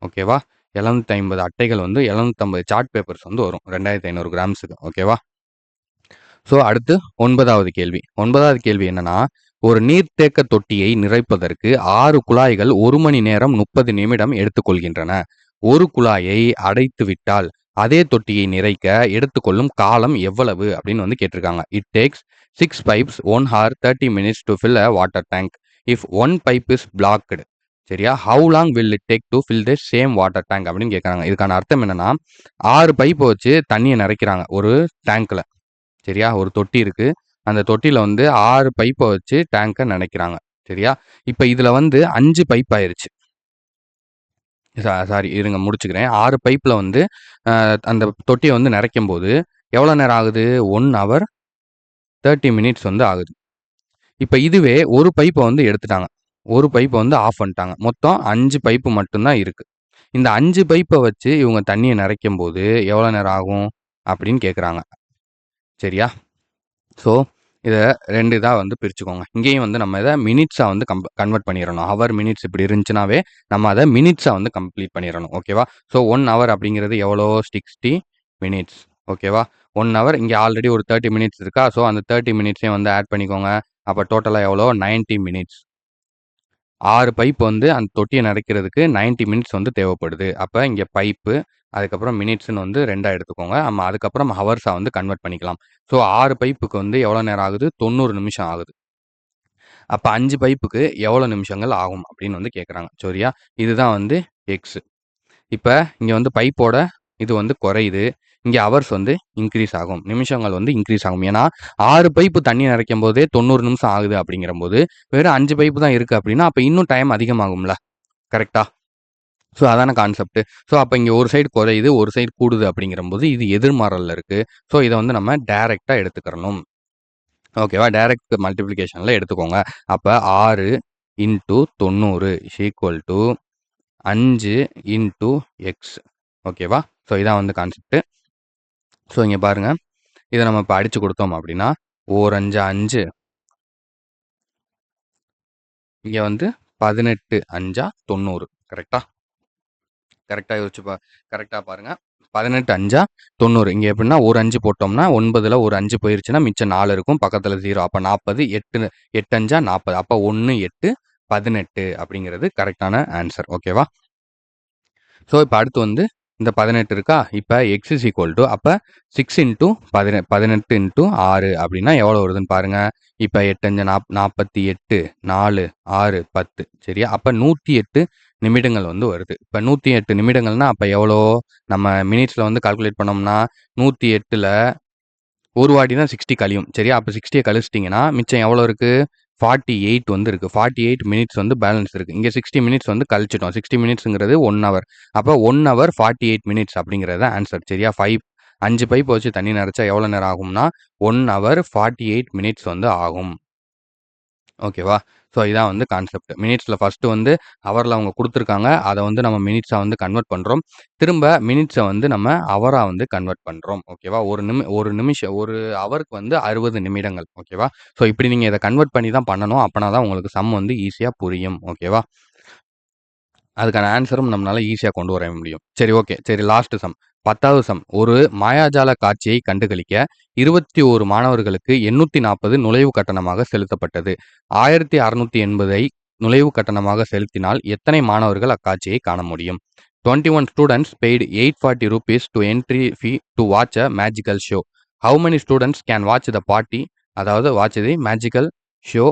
ஓகேவா? 750 அட்டைகள் வந்து 750 சார்ட் பேப்பர்ஸ் வந்து வரும். 2500 கிராம்ஸுக்கு. ஓகேவா? ஸோ அடுத்து 9வது கேள்வி. 9வது கேள்வி என்னன்னா, ஒரு நீர்த்தேக்க தொட்டியை நிறைப்பதற்கு 6 குழாய்கள் 1 மணி நேரம் 30 நிமிடம் எடுத்துக்கொள்கின்றன. ஒரு குழாயை அடைத்து விட்டால் அதே தொட்டியை நிறைக்க எடுத்துக்கொள்ளும் காலம் எவ்வளவு அப்படின்னு வந்து கேட்டிருக்காங்க. It takes 6 pipes 1 hour 30 minutes to fill a water tank. If one pipe is blocked, சரியா? How long will it take to fill the same water tank அப்படின்னு கேட்குறாங்க. இதுக்கான அர்த்தம் என்னன்னா, 6 பைப்பை வச்சு தண்ணியை நிறைக்கிறாங்க ஒரு டேங்க்ல. சரியா? ஒரு தொட்டி இருக்கு. அந்த தொட்டியில வந்து 6 பைப்ப வச்சு டேங்க நனைக்கிறாங்க. சரியா? இப்ப இதுல வந்து 5 பைப் ஆயிருச்சு. சாரி இருங்க முடிச்சுக்கிறேன். 6 பைப்ல வந்து அந்த தொட்டிய வந்து நெறைக்கும்போது எவ்வளோ நேரம் ஆகுது? 1 ஹவர் 30 மினிட்ஸ் வந்து ஆகுது. இப்ப இதுவே ஒரு பைப்ப வந்து எடுத்துட்டாங்க. ஒரு பைப்ப வந்து ஆஃப் பண்ணிட்டாங்க. மொத்தம் 5 பைப்பு மட்டும் தான் இருக்கு. இந்த 5 பைப்ப வச்சு இவங்க தண்ணிய நெறைக்கும்போது எவ்வளோ நேரம் ஆகும்? அப்படின்னு கேட்குறாங்க. சரியா? ஸோ, இத 2 இதா வந்து பிரிச்சுக்கோங்க. இங்கேயும் வந்து நம்ம இத மினிட்ஸா வந்து கன்வெர்ட் பண்ணிறணும். ஹவர், மினிட்ஸ் இப்படி இருந்துச்சுனாவே, நம்ம அத மினிட்ஸா வந்து கம்ப்ளீட் பண்ணிறணும். ஓகேவா? ஸோ 1 ஹவர் அப்படிங்கிறது எவ்வளோ? 60 மினிட்ஸ். ஓகேவா? 1 ஹவர் இங்க ஆல்ரெடி ஒரு 30 மினிட்ஸ் இருக்கா? ஸோ அந்த 30 மினிட்ஸையும் வந்து ஆட் பண்ணிக்கோங்க. அப்ப டோட்டலா எவ்வளோ? 90 மினிட்ஸ். 6 பைப் வந்து அந்த தொட்டிய நெறைக்கிறதுக்கு 90 மினிட்ஸ் வந்து தேவைப்படுது. அப்ப இங்க பைப்பு, அதுக்கப்புறம் மினிட்ஸ்ன்னு வந்து 2ஆ எடுத்துக்கோங்க. நம்ம அதுக்கப்புறம் ஹவர்ஸா வந்து கன்வெர்ட் பண்ணிக்கலாம். ஸோ 6 பைப்புக்கு வந்து எவ்வளோ நேரம் ஆகுது? 90 நிமிஷம் ஆகுது. அப்ப 5 பைப்புக்கு எவ்வளோ நிமிஷங்கள் ஆகும்? அப்படின்னு வந்து கேட்குறாங்க. சரியா? இதுதான் வந்து எக்ஸ். இப்ப இங்க வந்து பைப்போட இது வந்து குறையுது. இங்க ஹவர்ஸ் வந்து இன்கிரீஸ் ஆகும். நிமிஷங்கள் வந்து இன்கிரீஸ் ஆகும். ஏன்னா 6 பைப்பு தண்ணி நிறைக்கும்போதே 90 நிமிஷம் ஆகுது அப்படிங்கிறம்போது, வெறும் 5 பைப்பு தான் இருக்கு அப்படின்னா, அப்ப இன்னும் டைம் அதிகமாகும்ல. கரெக்ட்டா? ஸோ அதான கான்செப்ட். ஸோ அப்ப இங்க ஒரு சைடு குறையுது, ஒரு சைடு கூடுது அப்படிங்கிறம்போது, இது எதிர்மாறல்ல இருக்கு. ஸோ இத வந்து நம்ம டைரக்ட்டா எடுத்துக்கிறணும். ஓகேவா? டைரக்ட் மல்டிப்ளிகேஷன்ல எடுத்துக்கோங்க. அப்ப 6 into 90 is equal to 5 into x. ஓகேவா? ஸோ இதான் வந்து கான்செப்ட். ஸோ இங்க பாருங்க. இத நம்ம இப்ப அடிச்சு குடுத்தோம் அப்படின்னா, ஓர் 5 5 இங்க வந்து 18 5 90. கரெக்ட்டா? கரெக்ட்டா யோசிச்சு கரெக்ட்டா பாருங்க. 18 5 90. இங்க எப்படின்னா ஒரு 5 போட்டோம்னா 9ல ஒரு 5 போயிருச்சுன்னா மிச்சம் 4 இருக்கும். பக்கத்துல 0. அப்ப 40 8 8 5 40. அப்ப 1 8 18 அப்படிங்கிறது கரெக்ட்டான ஆன்சர். ஓகேவா? ஸோ இப்ப அடுத்து வந்து இந்த 18 இருக்கா? இப்ப எக்ஸ் இஸ் ஈக்குவல் டூ அப்ப 6 இன்டூ 18 இன்டூ 6 அப்படின்னா எவ்வளோ வருதுன்னு பாருங்க. இப்ப 8 5 48 4 6 10 சரியா? அப்ப 108 நிமிடங்கள் வந்து வருது. இப்ப 108 நிமிடங்கள்னா அப்ப எவ்வளோ? நம்ம மினிட்ஸ்ல வந்து கால்குலேட் பண்ணோம்னா 108ல ஒரு வாட்டி தான் 60 கழியும். சரியா? அப்ப 60ய கழிச்சிட்டீங்கன்னா மிச்சம் எவ்வளோ இருக்கு? 48 வந்து இருக்கு. 48 மினிட்ஸ் வந்து பேலன்ஸ் இருக்கு. இங்க 60 மினிட்ஸ் வந்து கழிச்சிட்டோம். 60 மினிட்ஸ்ங்கிறது 1 ஹவர். அப்ப 1 ஹவர் 48 மினிட்ஸ் அப்படிங்கிறது தான் ஆன்சர். சரியா? 5 பைப் வச்சு தண்ணி நெறச்சா எவ்வளோ நேரம் ஆகும்னா, 1 ஹவர் 48 மினிட்ஸ் வந்து ஆகும். ஓகேவா? ஸோ இதான் வந்து கான்செப்ட். மினிட்ஸ்ல ஃபர்ஸ்ட் வந்து ஹவர்ல அவங்க குடுத்துருக்காங்க. அத வந்து நம்ம மினிட்ஸா வந்து கன்வெர்ட் பண்றோம். திரும்ப மினிட்ஸ வந்து நம்ம ஹவரா வந்து கன்வெர்ட் பண்றோம். ஓகேவா? ஒரு நிமிஷம் ஒரு ஹவருக்கு வந்து 60 நிமிடங்கள். ஓகேவா? ஸோ இப்படி நீங்க இத கன்வெர்ட் பண்ணி தான் பண்ணணும். அப்பனா தான் உங்களுக்கு சம் வந்து ஈஸியா புரியும். ஓகேவா? அதுக்கான ஆன்ஸரும் நம்மளால ஈஸியா கொண்டு வர முடியும். சரி ஓகே. சரி லாஸ்ட் சம். 10வது சம். ஒரு மாயாஜால காட்சியை கண்டுகளிக்க 21 மாணவர்களுக்கு 840 நுழைவு கட்டணமாக செலுத்தப்பட்டது. 1680 நுழைவு கட்டணமாக செலுத்தினால் எத்தனை மாணவர்கள் அக்காட்சியை காண முடியும்? 21 students paid 840 rupees to entry fee to watch a magical show. How many students can watch the party? அதாவது watch the magical show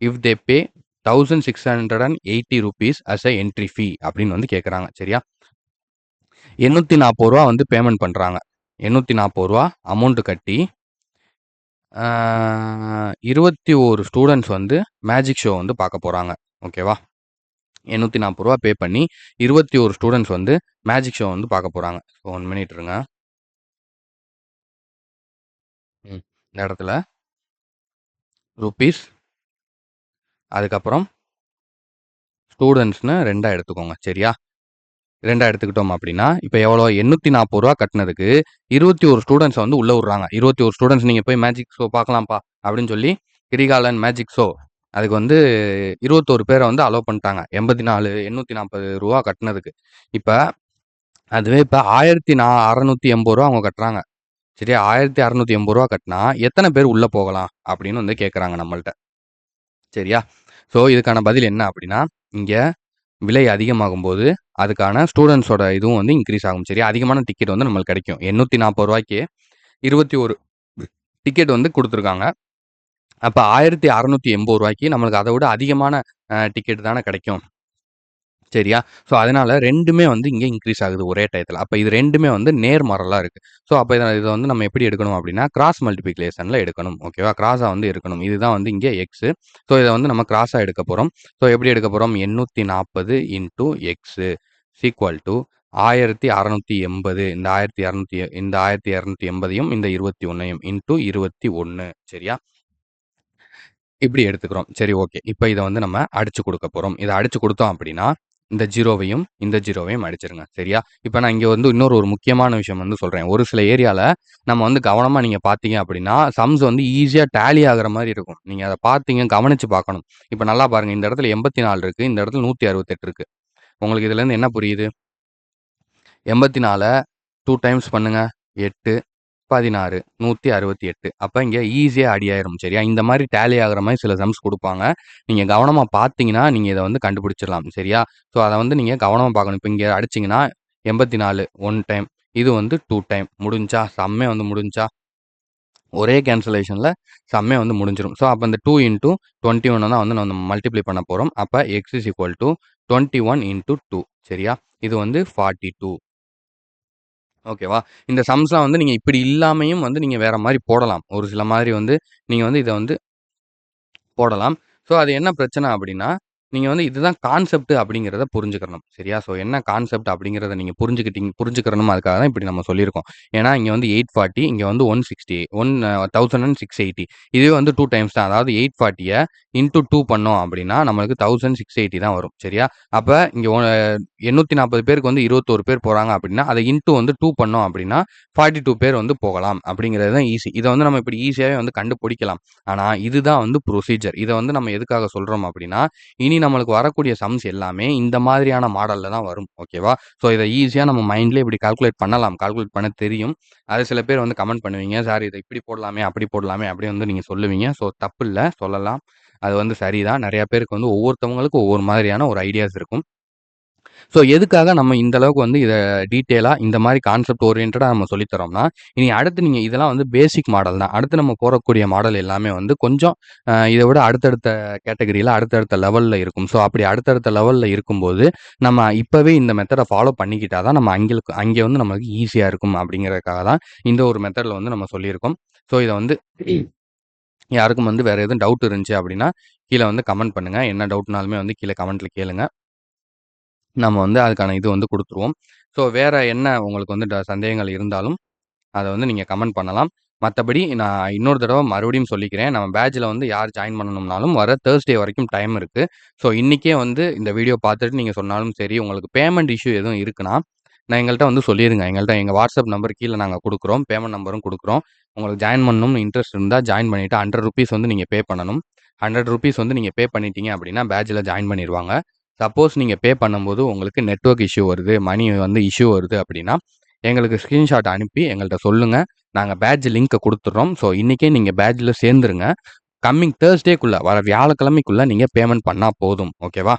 if they pay 1680 rupees as a entry fee அப்படின்னு வந்து கேட்குறாங்க. சரியா? 840 ரூபா வந்து பேமெண்ட் பண்றாங்க. 840 ரூபா amount கட்டி 21 ஸ்டூடண்ட்ஸ் வந்து மேஜிக் ஷோ வந்து பார்க்க போறாங்க. ஓகேவா? 840 ரூபா பே பண்ணி 21 ஸ்டூடண்ட்ஸ் வந்து மேஜிக் ஷோ வந்து பார்க்க போறாங்க. 1 மினிட் இருங்க. இந்த இடத்துல ரூபீஸ் அதுக்கப்புறம் ஸ்டூடண்ட்ஸ்னு 2ஆ எடுத்துக்கோங்க. சரியா? 2ஆ எடுத்துக்கிட்டோம் அப்படின்னா, இப்ப எவ்வளோ? 840 ரூபா கட்டுனதுக்கு 21 ஸ்டூடண்ட்ஸ வந்து உள்ள விடுறாங்க. 21 ஸ்டூடண்ட்ஸ் நீங்க போய் மேஜிக் ஷோ பார்க்கலாம்ப்பா அப்படின்னு சொல்லி கிரிகாலன் மேஜிக் ஷோ அதுக்கு வந்து 21 பேர வந்து அலோவ் பண்ணிட்டாங்க. 84 840 ரூபா கட்டுனதுக்கு. இப்ப அதுவே இப்ப 1680 ரூபா அவங்க கட்டுறாங்க. சரியா? 1680 ரூபா கட்டுனா எத்தன பேர் உள்ள போகலாம்? அப்படின்னு வந்து கேட்கறாங்க நம்மள்ட்ட. சரியா? ஸோ இதுக்கான பதில் என்ன அப்படின்னா, இங்க விலை அதிகமாகும்போது, அதுக்கான ஸ்டூடண்ட்ஸோட இதுவும் வந்து இன்கிரீஸ் ஆகும். சரியா? அதிகமான டிக்கெட் வந்து நம்மளுக்கு கிடைக்கும். 840 ரூபாய்க்கு 21 டிக்கெட் வந்து குடுத்துருக்காங்க. அப்ப 1680 ரூபாய்க்கு நம்மளுக்கு அத விட அதிகமான டிக்கெட் தானே கிடைக்கும். சரியா? ஸோ அதனால 2மே வந்து இங்க இன்கிரீஸ் ஆகுது ஒரே டயத்துல. அப்ப இது 2மே வந்து நேர்மாறலா இருக்கு. ஸோ அப்ப இத வந்து நம்ம எப்படி எடுக்கணும் அப்படின்னா, கிராஸ் மல்டிப்ளிகேஷன்ல எடுக்கணும். ஓகேவா? கிராஸா வந்து இருக்கணும். இதுதான் வந்து இங்க எக்ஸ். ஸோ இத வந்து நம்ம கிராஸா எடுக்க போறோம். ஸோ எப்படி எடுக்க போறோம்? 840 இன்டூ எக்ஸ் ஈக்குவல் டூ 1680 இந்த 1280யும் இந்த 21யும் இன்டூ 21 சரியா? இப்படி எடுத்துக்கிறோம். சரி ஓகே. இப்ப இத வந்து நம்ம அடிச்சு குடுக்க போறோம். இத அடிச்சு குடுத்தோம் அப்படின்னா, இந்த 0வையும் இந்த 0வையும் அடிச்சிருங்க. சரியா? இப்ப நான் இங்க வந்து ஒரு முக்கியமான விஷயம் வந்து சொல்றேன். ஒரு சில ஏரியால நம்ம வந்து கவனமா நீங்க பார்த்தீங்க அப்படின்னா, சம்ஸ் வந்து ஈஸியா டேலி ஆகுற மாரி இருக்கும். நீங்க அத பார்த்தீங்க, கவனிச்சு பார்க்கணும். இப்ப நல்லா பாருங்க. இந்த இடத்துல 84 இருக்கு. இந்த இடத்துல 168 இருக்கு. உங்களுக்கு இதுலருந்து என்ன புரியுது? 84 2 டைம்ஸ் பண்ணுங்க. 8 16 168 அப்ப இங்க ஈஸியா ஆடி ஆயிரும். சரியா? இந்த மாரி டேலி ஆகுற மாரி சில சம்ஸ் குடுப்பாங்க. நீங்க கவனமா பார்த்தீங்கன்னா, நீங்க இத வந்து கண்டுபிடிச்சிடலாம். சரியா? ஸோ அத வந்து நீங்க கவனமா பார்க்கணும். இப்ப இங்க அடிச்சீங்கன்னா, 84 1 டைம். இது வந்து 2 டைம். முடிஞ்சா? செம்மையா வந்து முடிஞ்சா? ஒரே கேன்சலேஷன்ல செம்மையா வந்து முடிஞ்சிரும். ஸோ, அப்ப இந்த 2 இன்டூ 21 தான் வந்து நம்ம மல்டிப்ளை பண்ண போறோம். அப்ப x is equal to 21 into 2 சரியா? இது வந்து 42 ஓகேவா? இந்த சம்ஸ்லாம் வந்து நீங்க இப்படி இல்லாமயும் வந்து நீங்க வேற மாரி போடலாம். ஒரு சில மாதிரி வந்து நீங்க வந்து இத வந்து போடலாம். ஸோ, அது என்ன பிரச்சனை அப்படின்னா, நீங்க வந்து இதுதான் கான்செப்ட் அப்படிங்கிறத புரிஞ்சுக்கிறணும். சரியா? ஸோ, என்ன கான்செப்ட் அப்படிங்கிறத நீங்க புரிஞ்சுக்கிறணும். அதுக்காக தான் இப்படி நம்ம சொல்லியிருக்கோம். ஏன்னா, இங்க வந்து 840 இங்க வந்து 160 1680 இதுவே வந்து 2 டைம்ஸ் தான். அதாவது 840ய இன்டூ 2 பண்ணோம் அப்படின்னா, நம்மளுக்கு 1680 தான் வரும். சரியா? அப்ப இங்க 840 பேருக்கு வந்து 21 பேர் போறாங்க அப்படின்னா, அத இன்டூ வந்து 2 பண்ணோம் அப்படின்னா, 42 பேர் வந்து போகலாம் அப்படிங்கிறது தான் ஈஸி. இத வந்து நம்ம இப்படி ஈஸியாவே வந்து கண்டுபிடிக்கலாம். ஆனா, இதுதான் வந்து ப்ரொசீஜர். இத வந்து நம்ம எதுக்காக சொல்றோம் அப்படின்னா, இனி நம்மளுக்கு வரக்கூடிய சம்ஸ் எல்லாமே இந்த மாதிரியான மாடல்ல தான் வரும். ஓகேவா? ஸோ, இத ஈஸியா நம்ம மைண்ட்லயே இப்படி கால்குலேட் பண்ணலாம். கால்குலேட் பண்ண தெரியும். அது சில பேர் வந்து கமெண்ட் பண்ணுவீங்க. சார் இத இப்படி போடலாமே, அப்படி போடலாமே அப்படி வந்து நீங்க சொல்லுவீங்க. ஸோ, தப்பில்ல சொல்லலாம். அது வந்து சரிதான். நெறைய பேருக்கு வந்து ஒவ்வொருத்தவங்களுக்கும் ஒவ்வொரு மாதிரியான ஒரு ஐடியாஸ் இருக்கும். ஸோ, எதுக்காக நம்ம இந்த அளவுக்கு வந்து இத டீட்டெயிலா இந்த மாரி கான்செப்ட் ஓரியன்டடா நம்ம சொல்லி தரோம்னா, இனி அடுத்து நீங்க இதெல்லாம் வந்து பேசிக் மாடல் தான். அடுத்து நம்ம போடக்கூடிய மாடல் எல்லாமே வந்து கொஞ்சம் இத விட அடுத்தடுத்த கேட்டகரியில அடுத்தடுத்த லெவல்ல இருக்கும். ஸோ, அப்படி அடுத்தடுத்த லெவல்ல இருக்கும்போது, நம்ம இப்பவே இந்த மெத்தட ஃபாலோ பண்ணிக்கிட்டா தான் நம்ம அங்கே வந்து நமக்கு ஈஸியா இருக்கும் அப்படிங்கிறதுக்காக தான் இந்த ஒரு மெத்தட்ல வந்து நம்ம சொல்லியிருக்கோம். ஸோ, இத வந்து யாருக்கும் வந்து வேற எதுவும் டவுட் இருந்துச்சு அப்படின்னா, கீழ வந்து கமெண்ட் பண்ணுங்க. என்ன டவுட்னாலுமே வந்து கீழ கமெண்ட்ல கேளுங்க. நம்ம வந்து அதுக்கான இது வந்து குடுத்துருவோம். ஸோ, வேற என்ன உங்களுக்கு வந்து சந்தேகங்கள் இருந்தாலும், அத வந்து நீங்க கமெண்ட் பண்ணலாம். மத்தபடி நான் இன்னொரு தடவ மறுபடியும் சொல்லிக்கிறேன். நம்ம பேட்ச்ல வந்து யார் ஜாயின் பண்ணணும்னாலும் வர Thursday வரைக்கும் டைம் இருக்கு. ஸோ, இன்னைக்கே வந்து இந்த வீடியோ பார்த்துட்டு நீங்க சொன்னாலும் சரி, உங்களுக்கு பேமெண்ட் இஷ்யூ எதுவும் இருக்குன்னா, எங்கள்ட்ட வந்து சொல்லிருங்க. எங்க வாட்ஸ்அப் நம்பர் கீழ நாங்க குடுக்குறோம். பேமெண்ட் நம்பரும் குடுக்குறோம். உங்களுக்கு ஜாயின் பண்ணணும்னு இன்ட்ரெஸ்ட் இருந்தா ஜாயின் பண்ணிட்டு ₹100 வந்து நீங்க பே பண்ணணும். ₹100 வந்து நீங்க பே பண்ணிட்டீங்க அப்படின்னா, பேட்ச்ல ஜாயின் பண்ணிருவாங்க. சப்போஸ் நீங்க பே பண்ணும்போது உங்களுக்கு நெட்வொர்க் இஷ்யூ வருது, மணி வந்து இஷ்யூ வருது அப்படின்னா, எங்களுக்கு ஸ்கிரீன்ஷாட் அனுப்பி எங்கள்ட்ட சொல்லுங்க. நாங்க பேட்ஜ் லிங்க்க குடுத்துடுறோம். ஸோ, இன்னைக்கே நீங்க பேட்ஜ்ல சேர்ந்துருங்க. கம்மிங் Thursdayக்குள்ள வர வியாழக்கிழமைக்குள்ள நீங்க பேமெண்ட் பண்ணா போதும். ஓகேவா?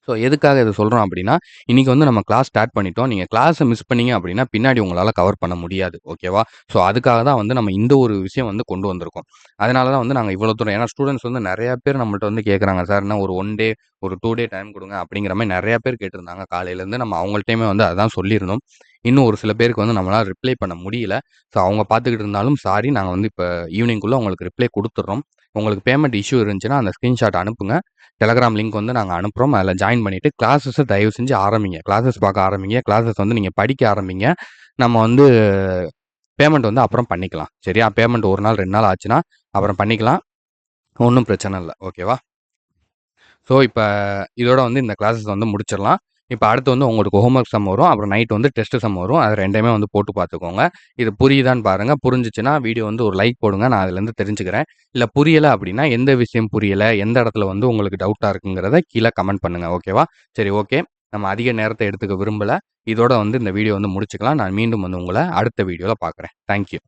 ஸோ, எதுக்காக இத சொல்றோம் அப்டின்னா, இன்னைக்கு வந்து நம்ம கிளாஸ் ஸ்டார்ட் பண்ணிட்டோம். நீங்க கிளாஸ மிஸ் பண்ணீங்க அப்டின்னா, பின்னாடி உங்களால கவர் பண்ண முடியாது. ஓகேவா? ஸோ, அதுக்காக தான் வந்து நம்ம இந்த ஒரு விஷயம் வந்து கொண்டு வந்திருக்கோம். அதனால தான் வந்து நாங்க இவ்வளோ தூரம் ஏன்னா ஸ்டூடண்ட்ஸ் வந்து நெறைய பேர் நம்மள்ட்ட வந்து கேட்கறாங்க. சார் என்ன ஒரு 1 டே, ஒரு 2 டே டைம் குடுங்க அப்டிங்கிற மாரி நெறைய பேர் கேட்டிருந்தாங்க காலையிலேருந்து. நம்ம அவங்கள்ட்டயுமே வந்து அதான் சொல்லியிருந்தோம். இன்னும் ஒரு சில பேருக்கு வந்து நம்மளால ரிப்ளை பண்ண முடியல. ஸோ, அவங்க பார்த்துக்கிட்டு இருந்தாலும் சாரி. நாங்க வந்து இப்ப ஈவினிங்குள்ள உங்களுக்கு ரிப்ளை குடுத்துடுறோம். உங்களுக்கு பேமெண்ட் இஷ்யூ இருந்துச்சுன்னா, அந்த ஸ்கிரீன்ஷாட் அனுப்புங்க. டெலகிராம் லிங்க் வந்து நாங்க அனுப்புறோம். அதில ஜாயின் பண்ணிட்டு கிளாஸஸ தயவு செஞ்சு ஆரம்பிங்க. கிளாஸஸ் பார்க்க ஆரம்பிங்க. கிளாஸஸ் வந்து நீங்க படிக்க ஆரம்பிங்க. நம்ம வந்து பேமெண்ட் வந்து அப்புறம் பண்ணிக்கலாம். சரியா? பேமெண்ட் 1 நாள், 2 நாள் ஆச்சுன்னா, அப்புறம் பண்ணிக்கலாம். ஒண்ணும் பிரச்சனை இல்ல. ஓகேவா? ஸோ, இப்ப இதோட வந்து இந்த கிளாஸஸ் வந்து முடிச்சிடலாம். இப்ப அடுத்து வந்து உங்களுக்கு ஹோம் ஒர்க் சம் வரும். அப்புறம் நைட் வந்து டெஸ்ட் சம் வரும். அது 2யுமே வந்து போட்டு பார்த்துக்கோங்க. இது புரியுதான்னு பாருங்க. புரிஞ்சுச்சுன்னா வீடியோ வந்து ஒரு லைக் போடுங்க. நான் அதுலேருந்து தெரிஞ்சுக்கிறேன். இல்ல புரியல அப்படின்னா, எந்த விஷயம் புரியல, எந்த இடத்துல வந்து உங்களுக்கு டவுட்டா இருக்குங்கிறத கீழ கமெண்ட் பண்ணுங்க. ஓகேவா? சரி ஓகே. நம்ம அதிக நேரத்த எடுத்துக்க விரும்பல. இதோட வந்து இந்த வீடியோ வந்து முடிச்சுக்கலாம். நான் மீண்டும் வந்து உங்கள அடுத்த வீடியோல பார்க்குறேன். Thank you.